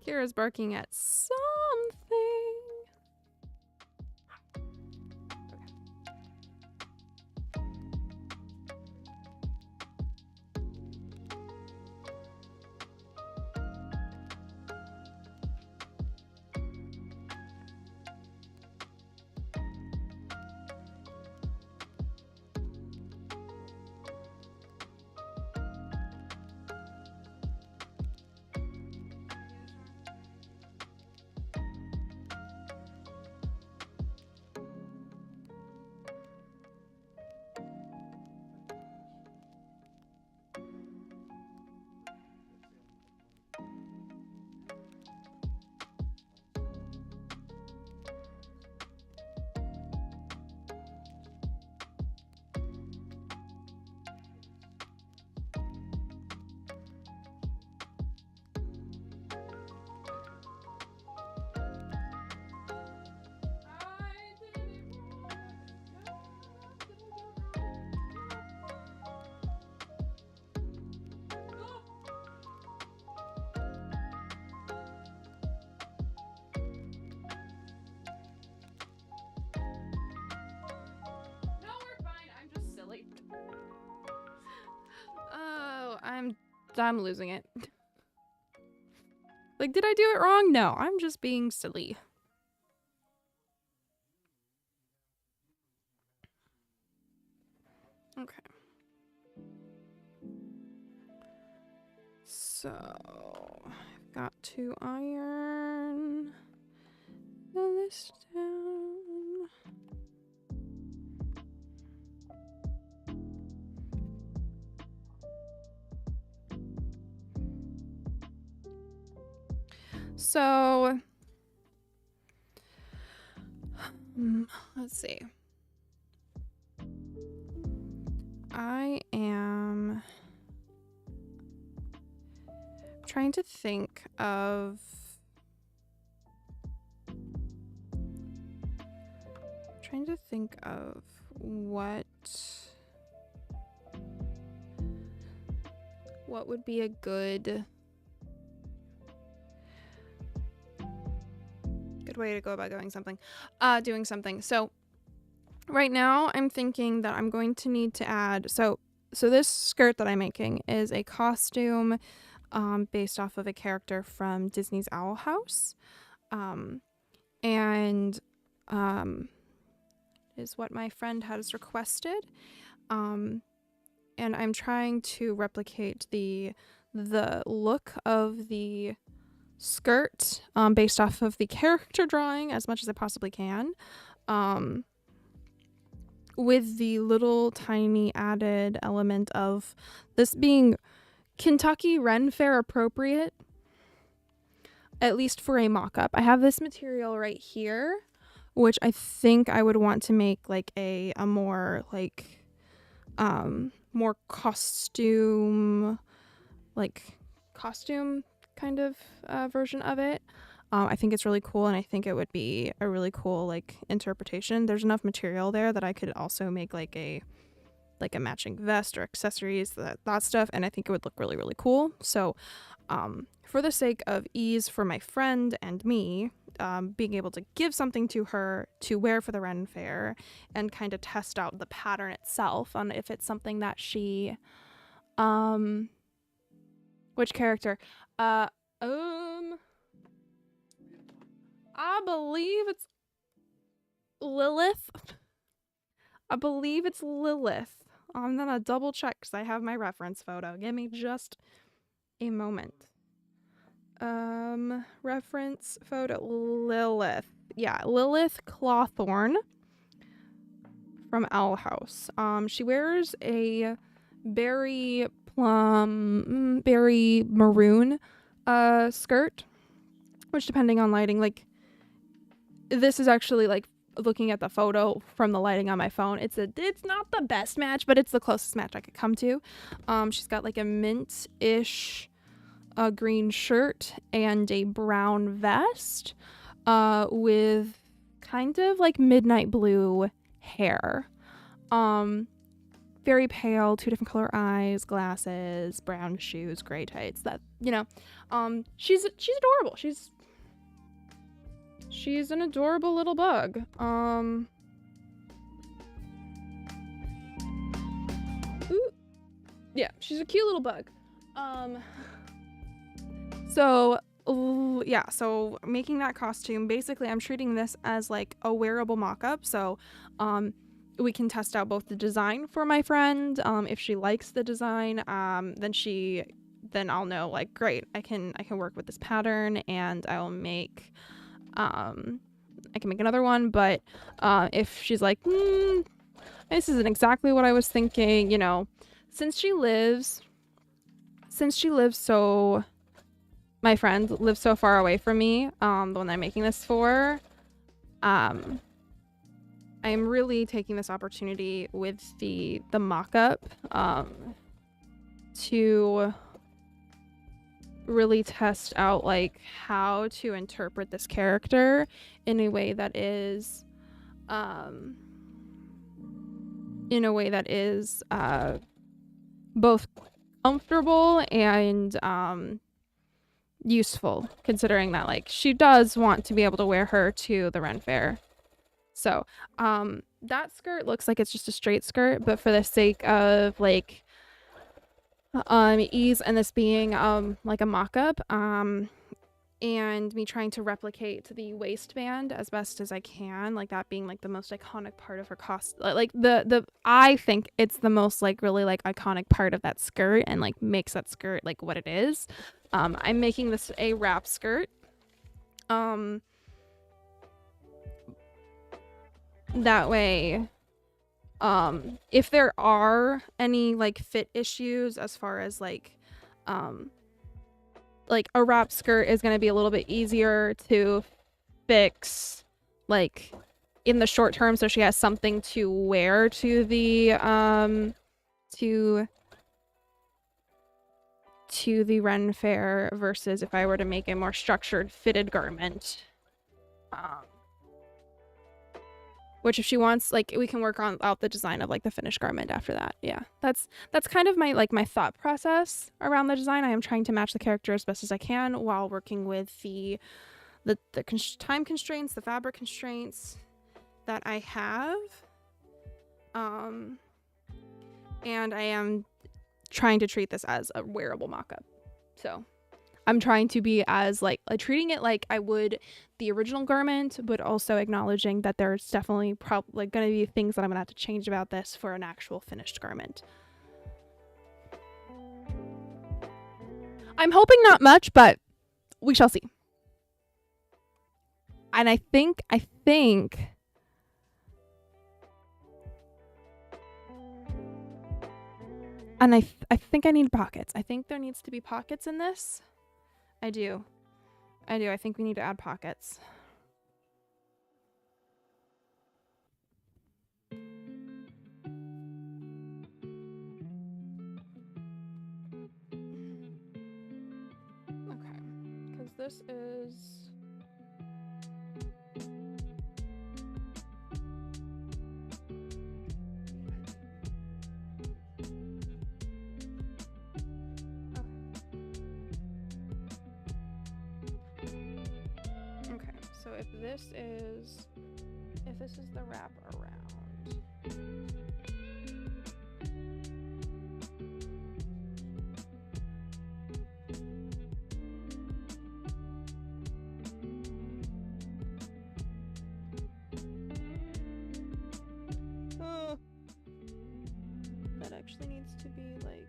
Kira's barking at something. Oh, I'm losing it. Like, did I do it wrong? No, I'm just being silly. Okay. So, I've got to iron this down. So, let's see. I am trying to think of what would be a good way to go about doing something. So right now I'm thinking that I'm going to need to add, so this skirt that I'm making is a costume based off of a character from Disney's Owl House, and is what my friend has requested, and I'm trying to replicate the look of the skirt based off of the character drawing as much as I possibly can, with the little tiny added element of this being Kentucky Ren Fair appropriate, at least for a mock-up. I have this material right here, which I think I would want to make like a more like more costume kind of version of it. I think it's really cool, and I think it would be a really cool like interpretation. There's enough material there that I could also make like a matching vest or accessories, that stuff, and I think it would look really, really cool. So for the sake of ease for my friend and me, being able to give something to her to wear for the Ren Fair and kind of test out the pattern itself on if it's something that she which character? I believe it's Lilith. I'm gonna double check because I have my reference photo. Give me just a moment. Reference photo, Lilith. Yeah, Lilith Clawthorne from Owl House. She wears a berry maroon skirt, which depending on lighting, like this is actually like looking at the photo from the lighting on my phone. It's not the best match, but it's the closest match I could come to. She's got like a mint-ish green shirt and a brown vest with kind of like midnight blue hair. Very pale, 2 different color eyes, glasses, brown shoes, gray tights. That, you know, she's adorable. She's an adorable little bug. Ooh, yeah, she's a cute little bug. So making that costume, basically I'm treating this as like a wearable mock-up. So, we can test out both the design for my friend. If she likes the design, then I'll know, like, great, I can work with this pattern, and I will make, I can make another one. But if she's like, this isn't exactly what I was thinking, you know, since she lives so, my friend lives so far away from me, the one that I'm making this for, I'm really taking this opportunity with the mock-up to really test out like how to interpret this character in a way that is both comfortable and useful, considering that like she does want to be able to wear her to the Ren Fair. So, that skirt looks like it's just a straight skirt, but for the sake of like ease and this being like a mock-up, and me trying to replicate the waistband as best as I can, like that being like the most iconic part of her costume, like I think it's the most like really like iconic part of that skirt and like makes that skirt like what it is. I'm making this a wrap skirt. That way, if there are any like fit issues as far as like a wrap skirt is going to be a little bit easier to fix like in the short term, so she has something to wear to the to the Ren Fair, versus if I were to make a more structured fitted garment. Which if she wants, like, we can work on out the design of like the finished garment after that. Yeah, that's kind of my like my thought process around the design. I am trying to match the character as best as I can while working with the time constraints, the fabric constraints that I have. And I am trying to treat this as a wearable mock-up. So I'm trying to be as like treating it like I would the original garment, but also acknowledging that there's definitely probably going to be things that I'm going to have to change about this for an actual finished garment. I'm hoping not much, but we shall see. And I think and I think I need pockets. I think there needs to be pockets in this. I do. I think we need to add pockets. Okay, because this is... So if this is the wrap around, that actually needs to be like.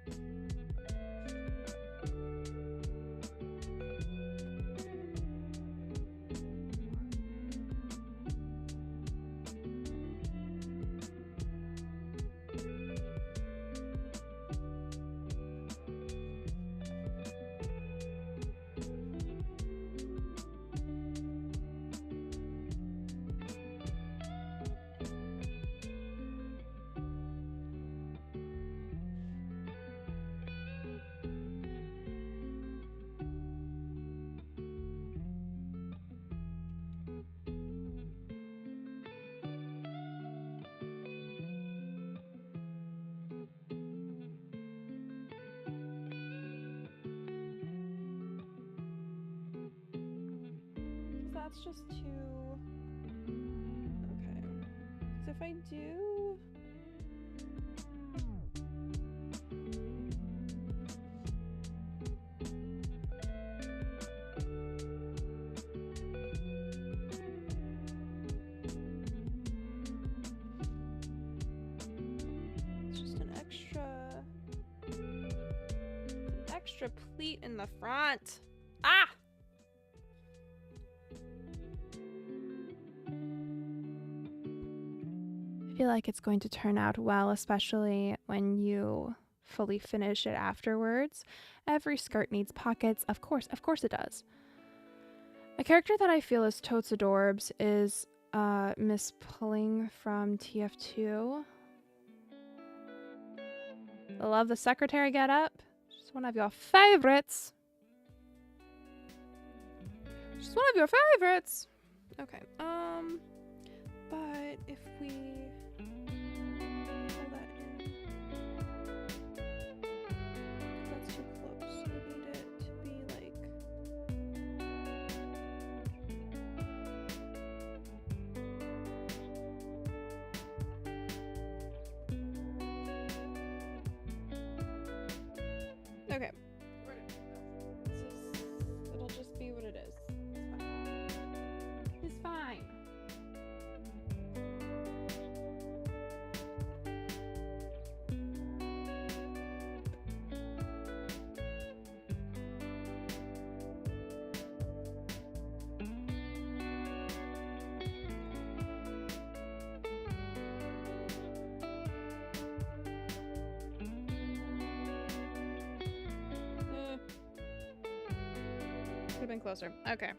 that's just too... Okay. So if I do... It's just an extra pleat in the front. Ah! I feel like it's going to turn out well, especially when you fully finish it afterwards. Every skirt needs pockets. Of course it does. A character that I feel is totes adorbs is Miss Pulling from TF2. I love the secretary getup. She's one of your favorites. She's one of your favorites. Okay. But if we pull that in, that's too close. We need it to be like. Okay. It'll just be what it is. It's fine. Could have been closer. Okay.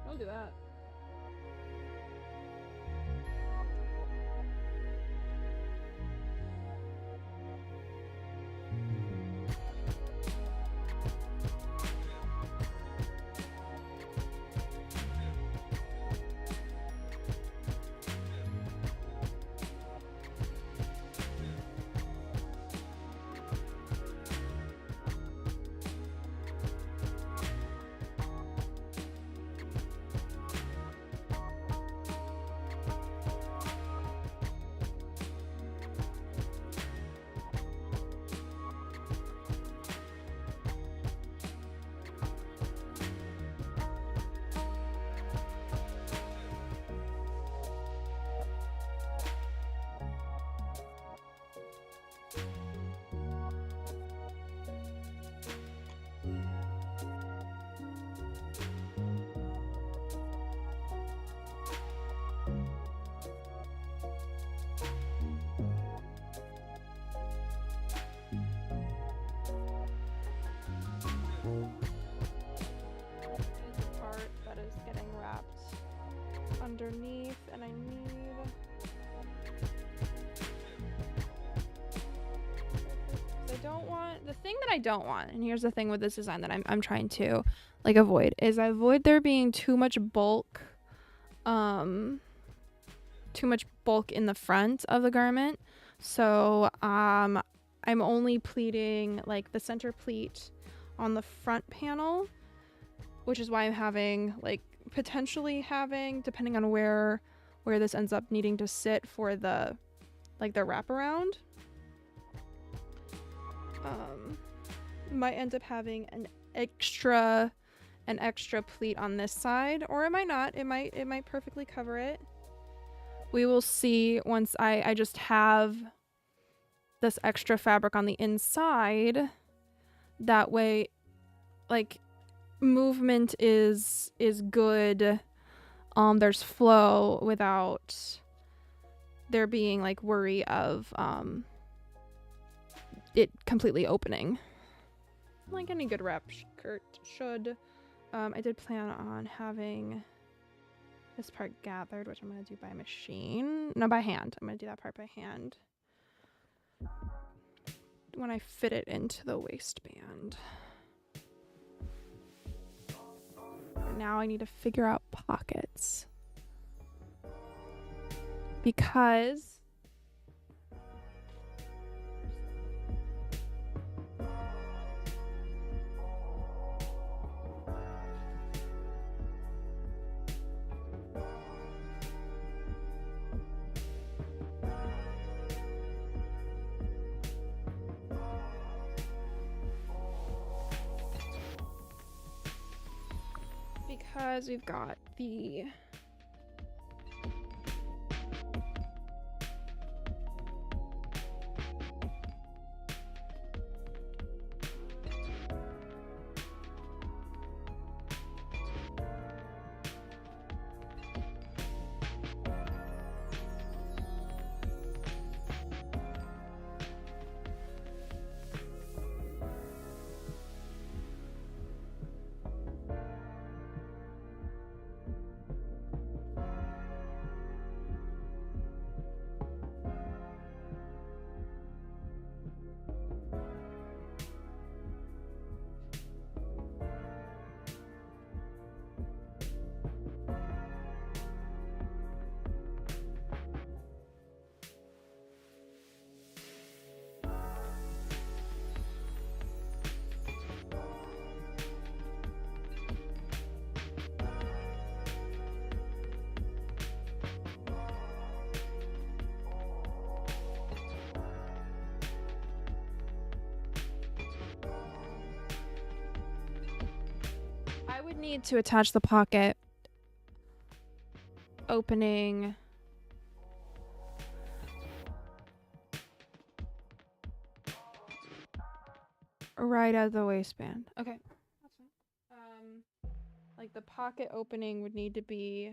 Don't do that. Underneath, and I need I don't want the thing that I don't want, and here's the thing with this design that I'm trying to like avoid is I avoid there being too much bulk in the front of the garment. So I'm only pleating like the center pleat on the front panel, which is why I'm having like potentially having, depending on where this ends up needing to sit for the like the wraparound. Might end up having an extra pleat on this side, or it might not. It might perfectly cover it. We will see once I just have this extra fabric on the inside. That way, like, movement is good. There's flow without there being like worry of it completely opening. Like any good wrap skirt should. I did plan on having this part gathered, which I'm gonna do by machine. No, by hand. I'm gonna do that part by hand when I fit it into the waistband. Now I need to figure out pockets, because we've got the I would need to attach the pocket opening right at the waistband. Okay, that's fine. Like the pocket opening would need to be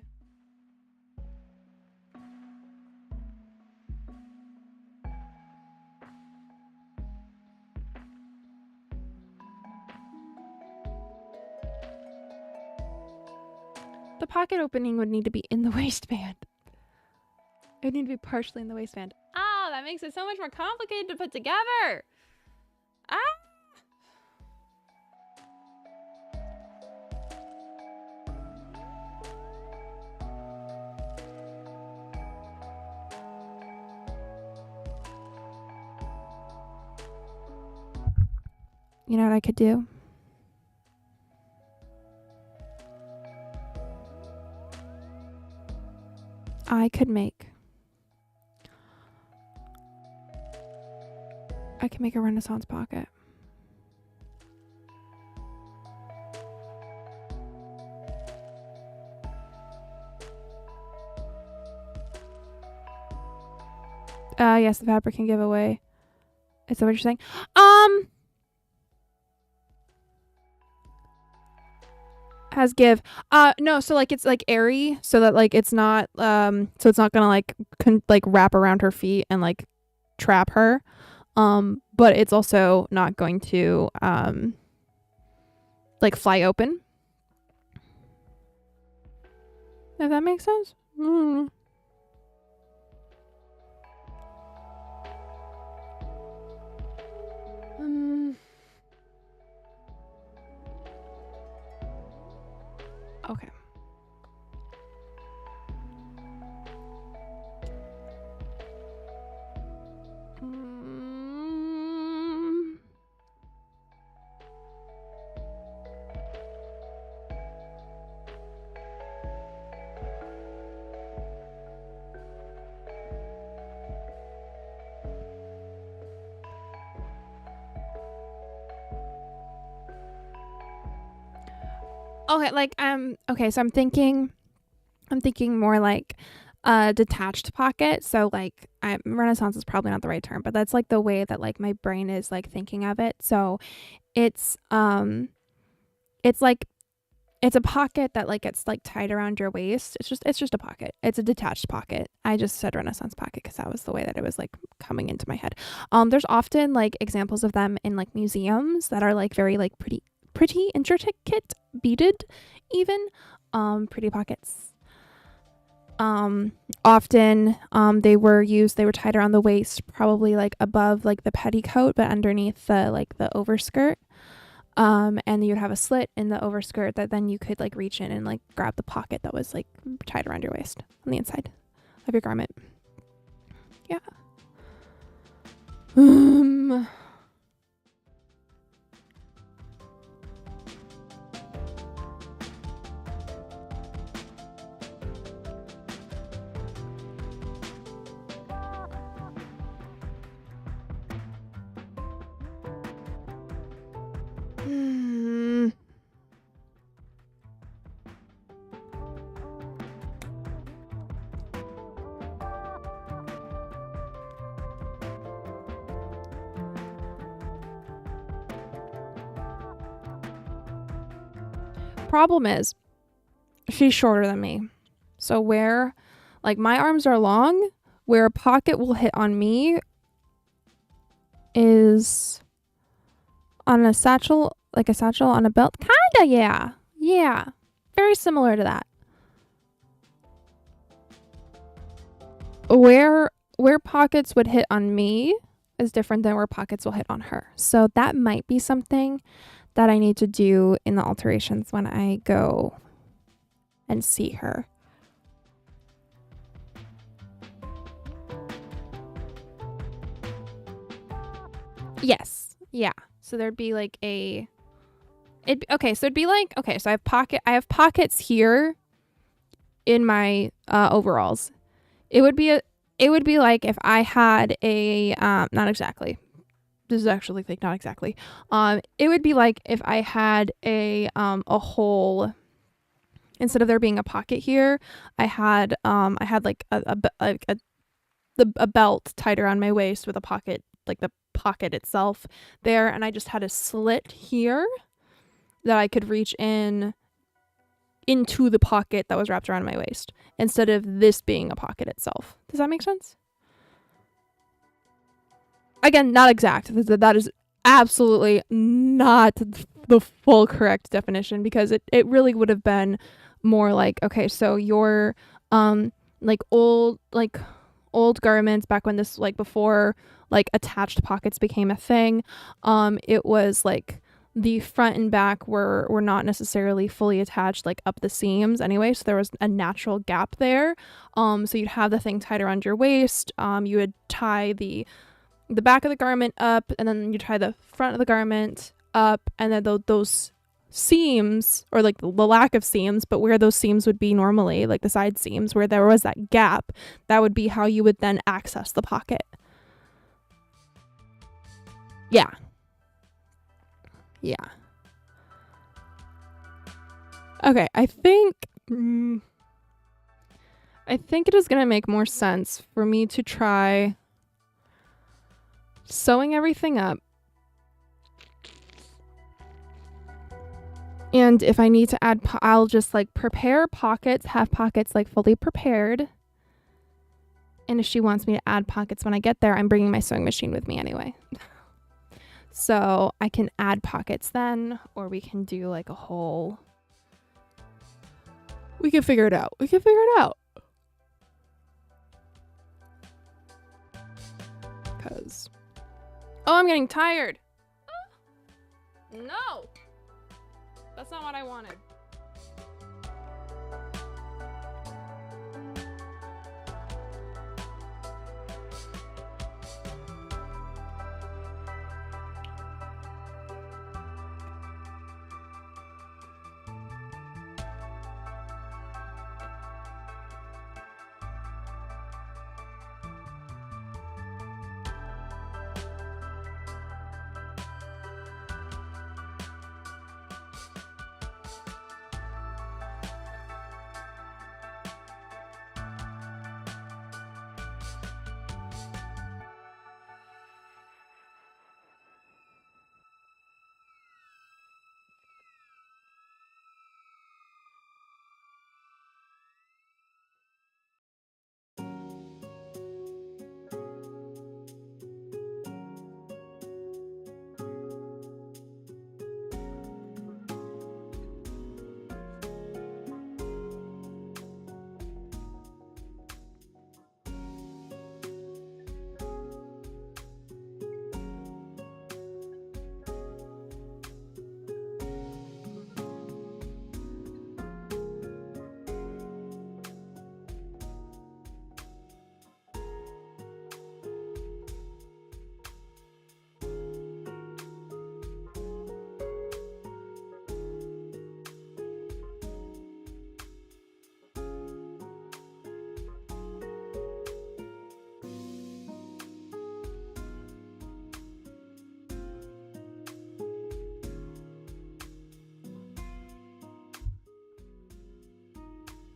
in the waistband. It would need to be partially in the waistband. Ah, that makes it so much more complicated to put together. Ah! You know what I could do? I could make a Renaissance pocket. Yes, the fabric can give away. Is that what you're saying? Has give. No, so like it's like airy, so that like it's not so it's not gonna like wrap around her feet and like trap her. But it's also not going to like fly open. If that makes sense. Okay. Okay, like okay, so I'm thinking more like a detached pocket. So like Renaissance is probably not the right term, but that's like the way that like my brain is like thinking of it. So it's it's like it's a pocket that like gets like tied around your waist. It's just a pocket. It's a detached pocket. I just said Renaissance pocket because that was the way that it was like coming into my head. There's often like examples of them in like museums that are like very like pretty intricate, beaded, even pretty pockets. Often they were tied around the waist, probably like above like the petticoat, but underneath the like the overskirt. And you'd have a slit in the overskirt that then you could like reach in and like grab the pocket that was like tied around your waist on the inside of your garment. Yeah. Um, hmm. Problem is, she's shorter than me. So where, like, my arms are long, where a pocket will hit on me is on a satchel, like a satchel on a belt. Kinda, yeah. Yeah. Very similar to that. Where pockets would hit on me is different than where pockets will hit on her. So that might be something that I need to do in the alterations when I go and see her. Yes. Yeah. So there'd be like so it'd be like, okay, so I have pockets here in my overalls. It would be like if I had a not exactly. This is actually like not exactly. It would be like if I had a hole instead of there being a pocket here. I had like a belt tied around my waist with a pocket, like the pocket itself there, and I just had a slit here that I could reach in into the pocket that was wrapped around my waist instead of this being a pocket itself. Does that make sense? Again, not exact. That is absolutely not the full correct definition because it really would have been more like, okay, so your like old garments back when this like before like attached pockets became a thing, it was like the front and back were not necessarily fully attached like up the seams anyway, so there was a natural gap there. So you'd have the thing tied around your waist. You would tie the back of the garment up, and then you tie the front of the garment up, and then those seams, or like the lack of seams, but where those seams would be normally, like the side seams where there was that gap, that would be how you would then access the pocket. Yeah. Yeah. Okay, I think it is going to make more sense for me to try sewing everything up. And if I need to add, I'll just like prepare pockets, have pockets like fully prepared. And if she wants me to add pockets when I get there, I'm bringing my sewing machine with me anyway. So I can add pockets then, or we can do like a whole. We can figure it out. Because. Oh, I'm getting tired. No! That's not what I wanted.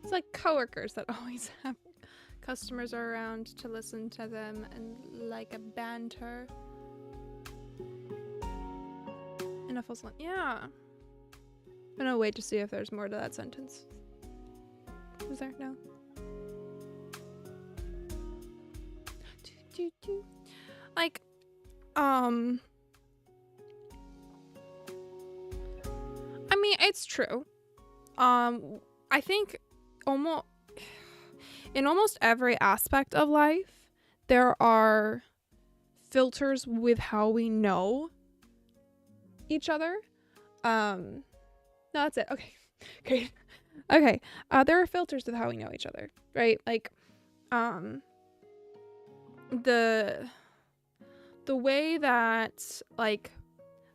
It's like coworkers that always have customers are around to listen to them and like a banter. In a full sentence. Yeah. I'm gonna wait to see if there's more to that sentence. Is there? No. Like, I mean, it's true. I think in almost every aspect of life, there are filters with how we know each other. No, that's it. Okay, great. Okay, there are filters with how we know each other, right? Like, the way that like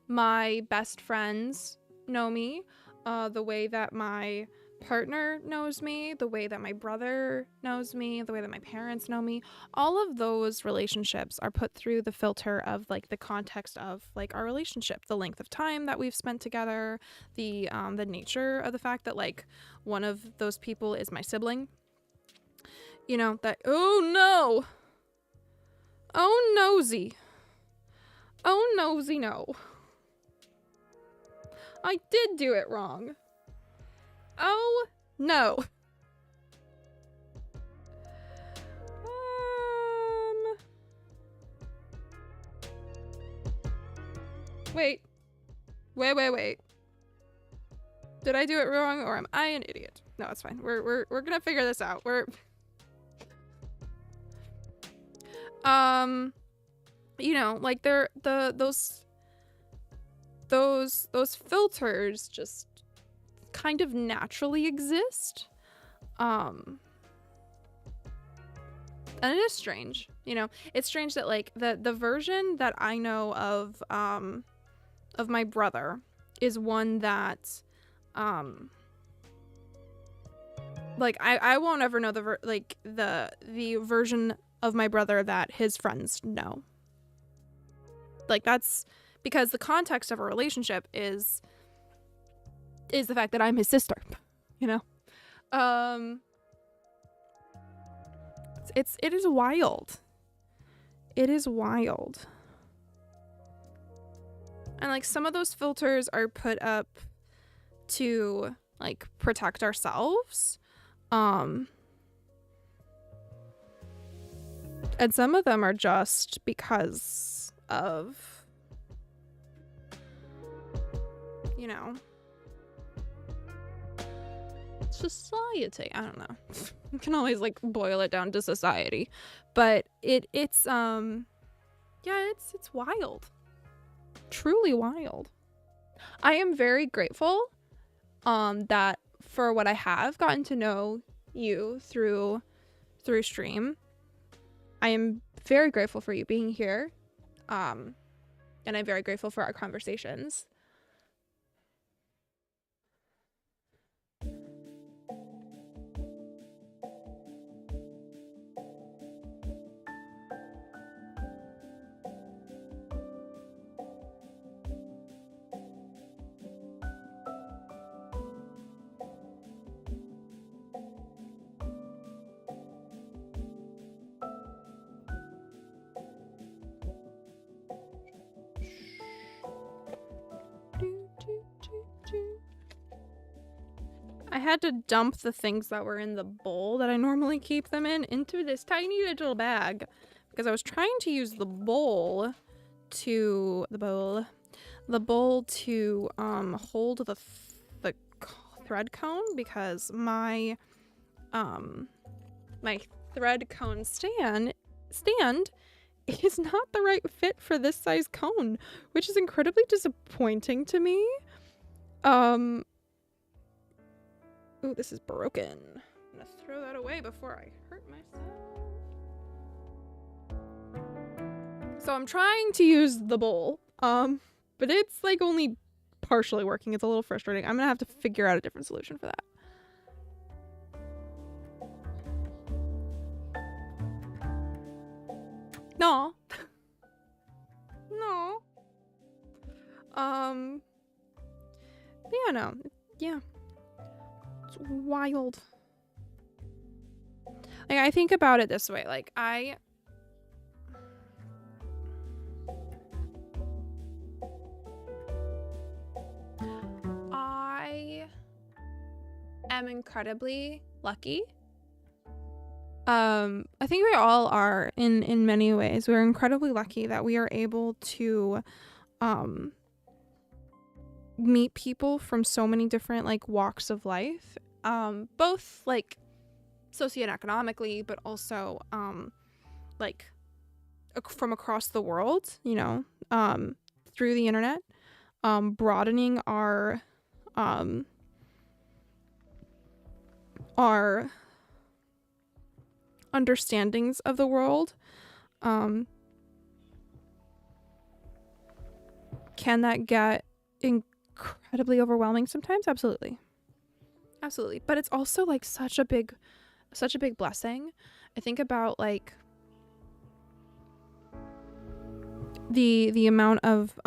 my best friends know me, the way that my partner knows me, the way that my brother knows me, the way that my parents know me, all of those relationships are put through the filter of like the context of like our relationship, the length of time that we've spent together, the nature of the fact that like one of those people is my sibling. You know, that oh no. Oh nosy. Oh nosy no. I did do it wrong. Oh no. Wait. Did I do it wrong or am I an idiot? No, it's fine. We're gonna figure this out. You know, like those filters just kind of naturally exist. And it is strange, you know. It's strange that like the version that I know of my brother is one that like I won't ever know the version of my brother that his friends know. Like that's because the context of a relationship is the fact that I'm his sister, you know. It is wild. It is wild. And like some of those filters are put up to like protect ourselves. And some of them are just because of, you know, society. I don't know. You can always like boil it down to society, but it's wild, truly wild. I am very grateful that for what I have gotten to know you through stream. I am very grateful for you being here, and I'm very grateful for our conversations. I had to dump the things that were in the bowl that I normally keep them in into this tiny little bag because I was trying to use the bowl to hold the thread cone because my thread cone stand is not the right fit for this size cone, which is incredibly disappointing to me. Ooh, this is broken. I'm gonna throw that away before I hurt myself. So I'm trying to use the bowl, but it's like only partially working. It's a little frustrating. I'm gonna have to figure out a different solution for that. No. No. Yeah, no. Yeah. It's wild. Like, I think about it this way. Like, I am incredibly lucky. I think we all are in many ways. We're incredibly lucky that we are able to meet people from so many different like walks of life, both like socioeconomically, but also like from across the world, you know, through the internet, broadening our understandings of the world. Can that get incredibly overwhelming sometimes? Absolutely. But it's also like such a big blessing. I think about like the amount of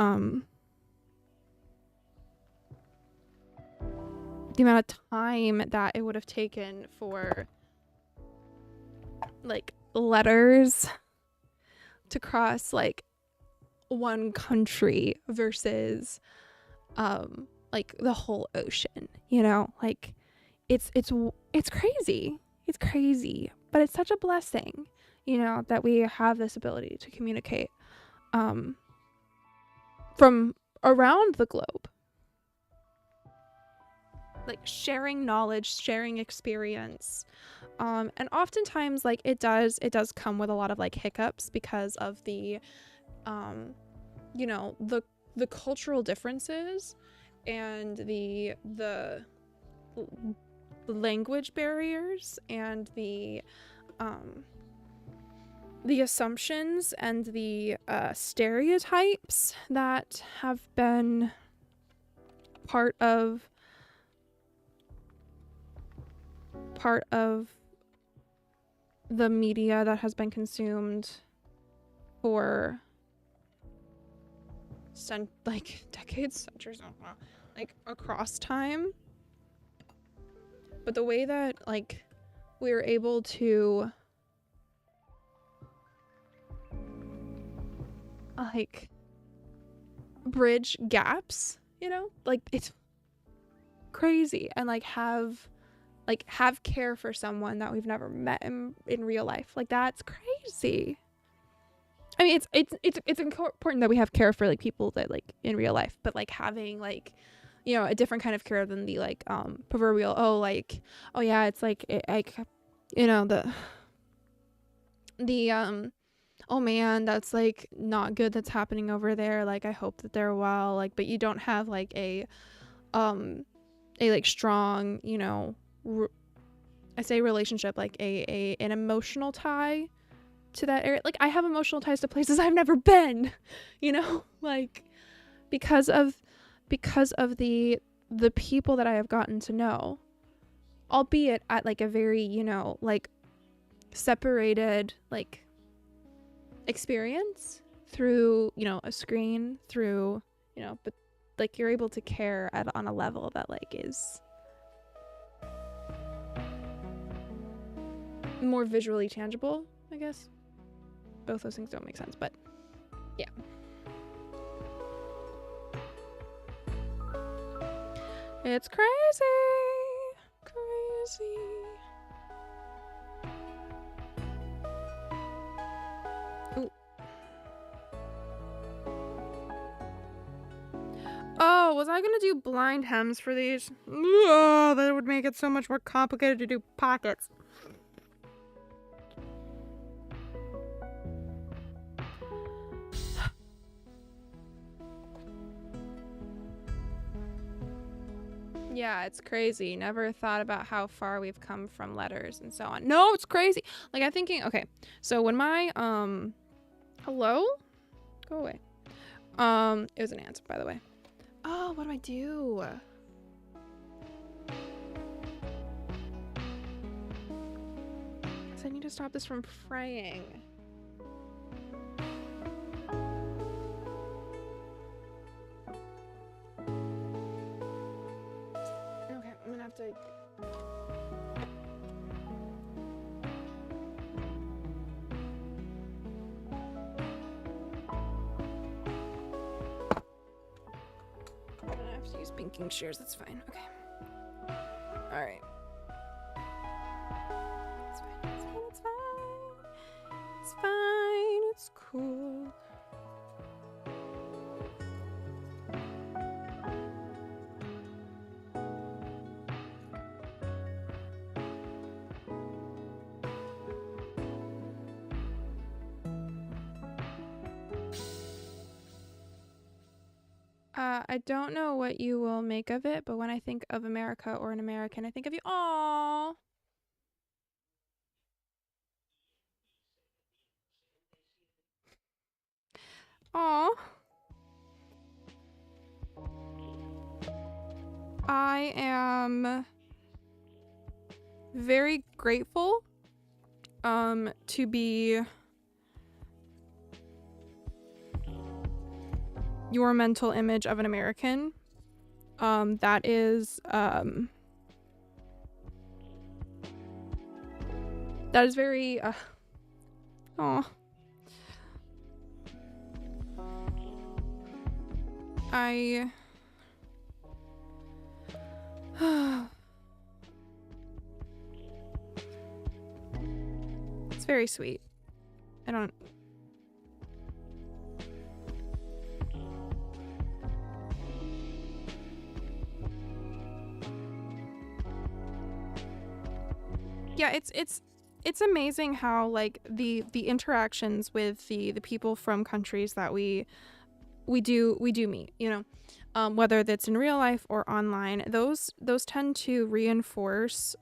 time that it would have taken for like letters to cross like one country versus like the whole ocean, you know? Like it's crazy. It's crazy, but it's such a blessing, you know, that we have this ability to communicate from around the globe. Like sharing knowledge, sharing experience. And oftentimes like it does come with a lot of like hiccups because of the you know, the cultural differences and the language barriers and the assumptions and the stereotypes that have been part of the media that has been consumed for decades, centuries, like across time. But the way that like we were able to like bridge gaps, you know, like it's crazy, and like have care for someone that we've never met in real life. Like that's crazy. I mean, it's important that we have care for like people that like in real life, but like having like, you know, a different kind of care than the like proverbial oh yeah, it's like you know, the oh man, that's like not good that's happening over there, like I hope that they're well, like, but you don't have like a like strong, you know, I say relationship, like an emotional tie to that area. Like I have emotional ties to places I've never been, you know, like because of the people that I have gotten to know, albeit at like a very, you know, like separated like experience through, you know, a screen, through, you know, but like you're able to care on a level that like is more visually tangible, I guess. Both those things don't make sense, but yeah. It's crazy. Ooh. Oh, was I gonna do blind hems for these? Oh, that would make it so much more complicated to do pockets. Yeah, it's crazy. Never thought about how far we've come from letters and so on. No, it's crazy. Like I'm thinking, okay, so when my hello? Go away. It was an answer, by the way. Oh, what do I do? I need to stop this from fraying. Okay, I'm gonna have to... Making shares, that's fine. Okay. Alright. It's fine, it's fine, it's fine. It's fine, it's cool. I don't know what you will make of it, but when I think of America or an American, I think of you. Aww. Aww. I am very grateful to be your mental image of an American. That is very it's very sweet. I don't. Yeah, it's amazing how like the interactions with the people from countries that we do meet, you know, whether that's in real life or online, those tend to reinforce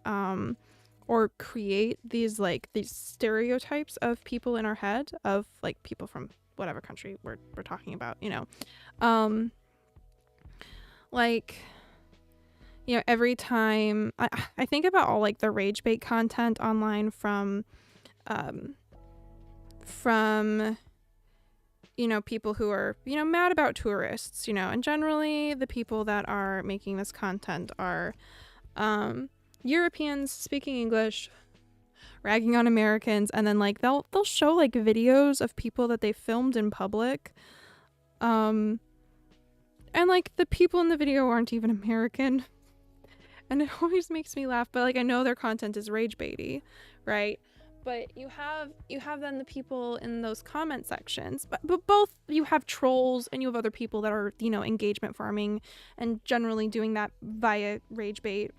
or create these stereotypes of people in our head, of like people from whatever country we're talking about, you know. Like, you know, every time I think about all like the rage bait content online from you know, people who are, you know, mad about tourists, you know, and generally the people that are making this content are Europeans speaking English, ragging on Americans, and then like they'll show like videos of people that they filmed in public, and like the people in the video aren't even American, and it always makes me laugh. But like I know their content is rage baity, right? But you have then the people in those comment sections, but both you have trolls and you have other people that are, you know, engagement farming and generally doing that via rage bait,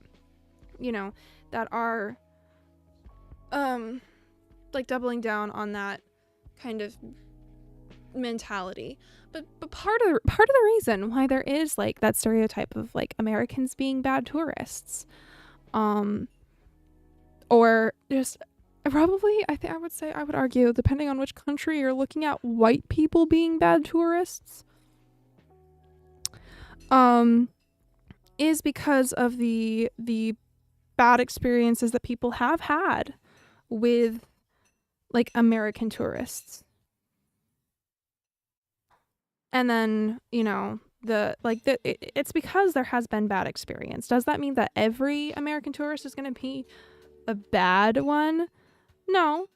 you know, that are like doubling down on that kind of mentality. But part of the reason why there is like that stereotype of like Americans being bad tourists, or just probably, I would argue, depending on which country you're looking at, white people being bad tourists, is because of the bad experiences that people have had with like American tourists. And then, you know, it's because there has been bad experience. Does that mean that every American tourist is going to be a bad one? No,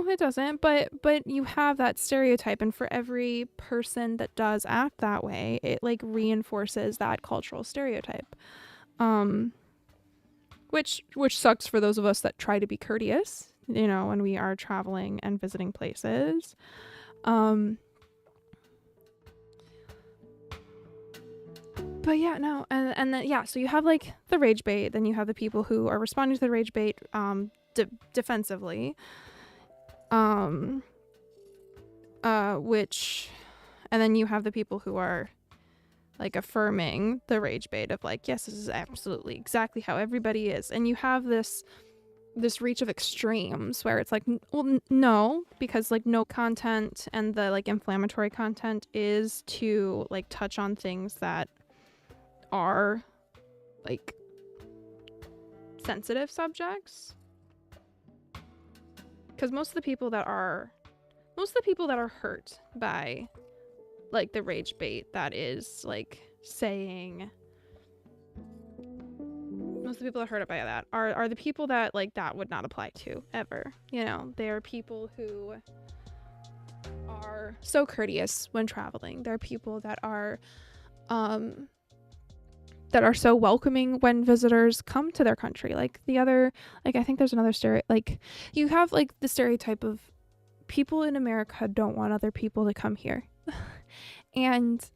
it doesn't. But you have that stereotype, and for every person that does act that way, it like reinforces that cultural stereotype. Which sucks for those of us that try to be courteous, you know, when we are traveling and visiting places. But yeah, no, and then yeah, so you have like the rage bait, then you have the people who are responding to the rage bait defensively, which, and then you have the people who are like affirming the rage bait of like, yes, this is absolutely exactly how everybody is, and you have this reach of extremes where it's like, well, no, because like no content and the like inflammatory content is to like touch on things that are like sensitive subjects, because most of the people that are hurt by like the rage bait that is like saying, most of the people that are hurt by that are the people that like that would not apply to ever, you know. They are people who are are so courteous when traveling. There are people that are so welcoming when visitors come to their country. Like I think there's another like you have like the stereotype of people in America don't want other people to come here. And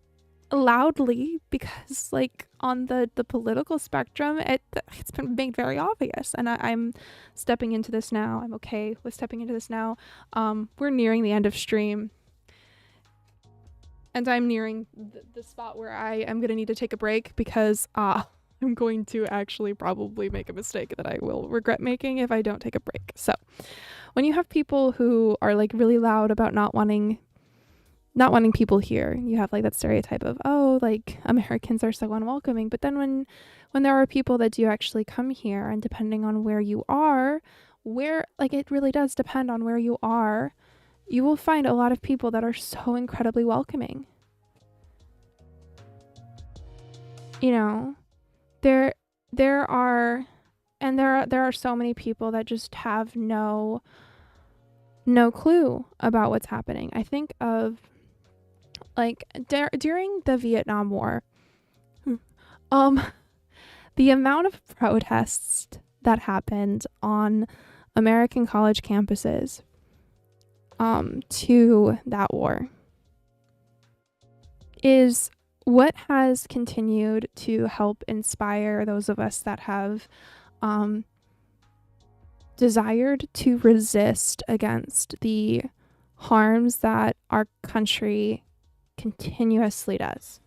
loudly, because like on the political spectrum, it's been made very obvious. And I'm stepping into this now. I'm okay with stepping into this now. We're nearing the end of stream. And I'm nearing the spot where I am going to need to take a break because I'm going to actually probably make a mistake that I will regret making if I don't take a break. So when you have people who are like really loud about not wanting people here, you have like that stereotype of, oh, like Americans are so unwelcoming. But then when there are people that do actually come here, and depending on where you are, it really does depend on where you are, you will find a lot of people that are so incredibly welcoming. You know, there are so many people that just have no clue about what's happening. I think of like during the Vietnam War, the amount of protests that happened on American college campuses to that war is what has continued to help inspire those of us that have desired to resist against the harms that our country continuously does.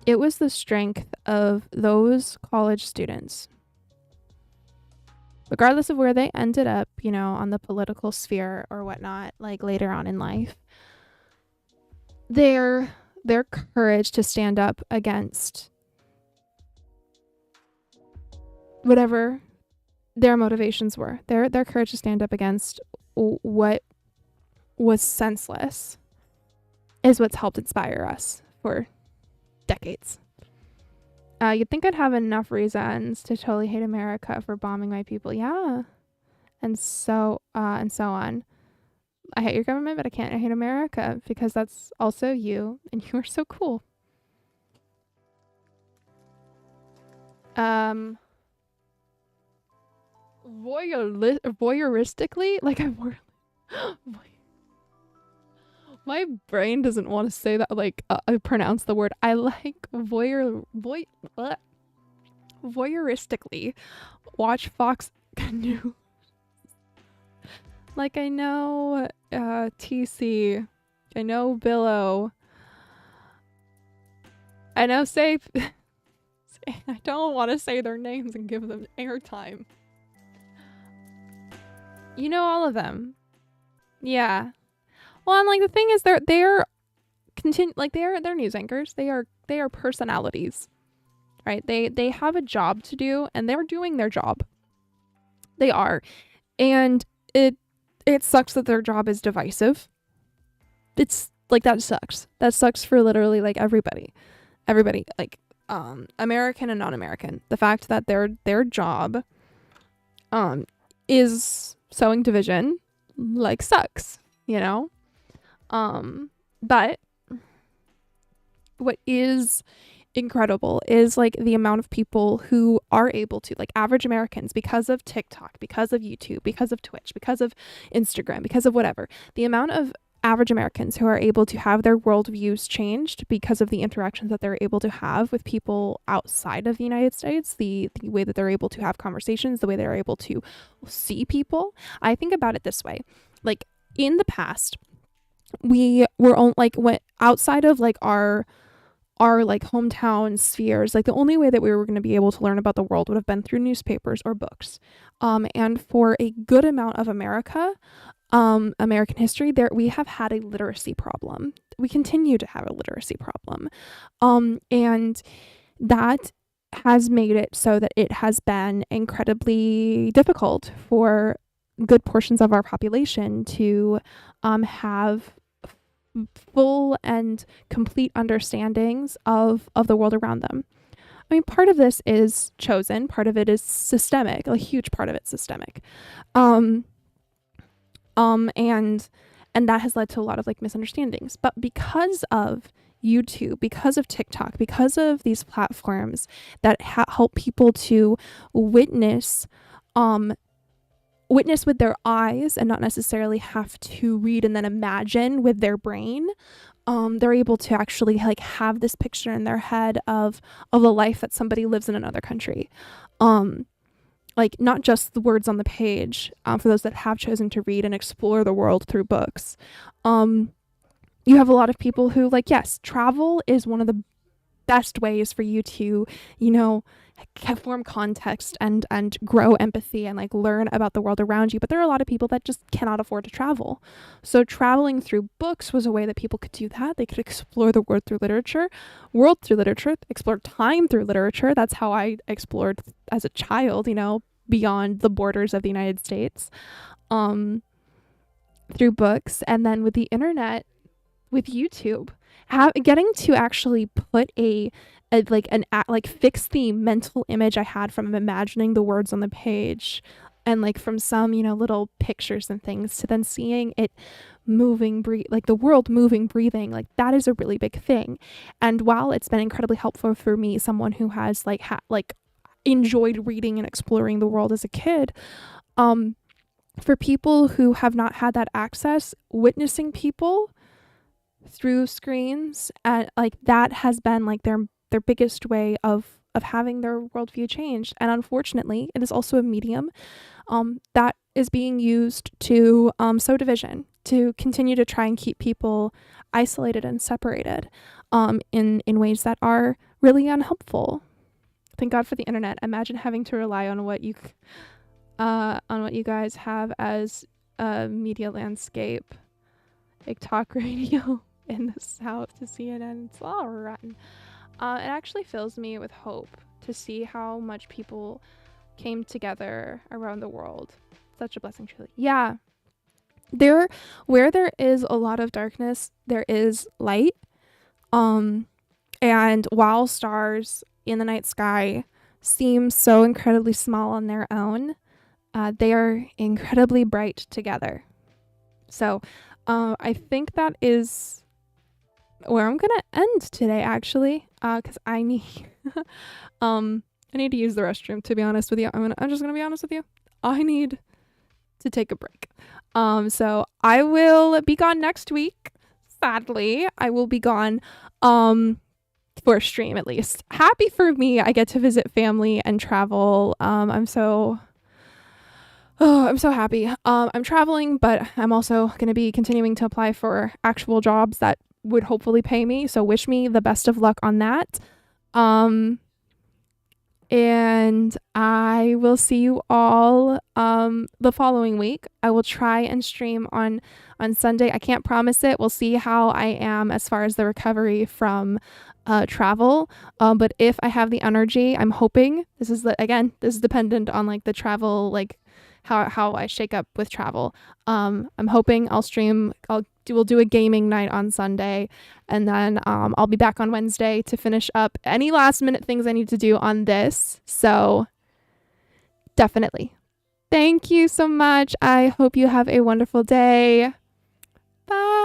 It was the strength of those college students, regardless of where they ended up, on the political sphere or whatnot, like later on in life, their courage to stand up against whatever their motivations were, their courage to stand up against what was senseless is what's helped inspire us for decades. You'd think I'd have enough reasons to totally hate America for bombing my people. Yeah. And so on. I hate your government, but I can't hate America because that's also you, and you are so cool. Voyeuristically, like my brain doesn't want to say that, like, I pronounce the word. I like voyeuristically watch Fox News. Like, I know TC, I know Billow, I know Safe. I don't want to say their names and give them airtime. You know all of them. Yeah. Well, and like the thing is, they're news anchors. They are personalities, right? They have a job to do, and they're doing their job. They are, and it sucks that their job is divisive. It's like that sucks. That sucks for literally like everybody, like American and non-American. The fact that their job is sowing division, like, sucks, but what is incredible is like the amount of people who are able to, like, average Americans, because of TikTok, because of YouTube, because of Twitch, because of Instagram, because of whatever, the amount of average Americans who are able to have their worldviews changed because of the interactions that they're able to have with people outside of the United States, the way that they're able to have conversations, the way they're able to see people. I think about it this way. Like, in the past, we were outside of like our like hometown spheres, like the only way that we were going to be able to learn about the world would have been through newspapers or books. And for a good amount of American history, we have had a literacy problem. We continue to have a literacy problem. And that has made it so that it has been incredibly difficult for good portions of our population to have full and complete understandings of the world around them. I mean, part of this is chosen, part of it is systemic, a huge part of it's systemic. And And that has led to a lot of like misunderstandings. But because of YouTube, because of TikTok, because of these platforms that help people to witness, witness with their eyes and not necessarily have to read and then imagine with their brain, they're able to actually like have this picture in their head of a life that somebody lives in another country. Like not just the words on the page, for those that have chosen to read and explore the world through books. You have a lot of people who like, yes, travel is one of the best ways for you to, you know, form context and grow empathy and like learn about the world around you. But there are a lot of people that just cannot afford to travel. So traveling through books was a way that people could do that. They could explore the world through literature, explore time through literature. That's how I explored as a child, you know, beyond the borders of the United States, through books. And then with the internet, with YouTube, getting to actually put fix the mental image I had from imagining the words on the page and like from some, you know, little pictures and things to then seeing it moving, like the world moving, breathing, like that is a really big thing. And while it's been incredibly helpful for me, someone who has like enjoyed reading and exploring the world as a kid, for people who have not had that access, witnessing people through screens, like that has been like their biggest way of having their worldview changed. And unfortunately, it is also a medium that is being used to sow division, to continue to try and keep people isolated and separated in ways that are really unhelpful. Thank God for the internet. Imagine having to rely on what you guys have as a media landscape, like talk radio in the South to CNN. It's all rotten. It actually fills me with hope to see how much people came together around the world. Such a blessing, truly. Yeah. Where there is a lot of darkness, there is light. And while stars in the night sky seem so incredibly small on their own, they are incredibly bright together. So I think that is where I'm gonna end today, actually, because I need I need to use the restroom, to be honest with you. I'm just gonna be honest with you. I need to take a break. So I will be gone next week. Sadly, I will be gone for a stream, at least. Happy for me, I get to visit family and travel. I'm so happy. I'm traveling, but I'm also going to be continuing to apply for actual jobs that would hopefully pay me. So wish me the best of luck on that. And I will see you all the following week. I will try and stream on Sunday. I can't promise it. We'll see how I am as far as the recovery from travel. But if I have the energy, I'm hoping, this is dependent on like the travel, like how I shake up with travel. I'm hoping I'll stream. We'll do a gaming night on Sunday, and then I'll be back on Wednesday to finish up any last minute things I need to do on this. So definitely. Thank you so much. I hope you have a wonderful day. Bye.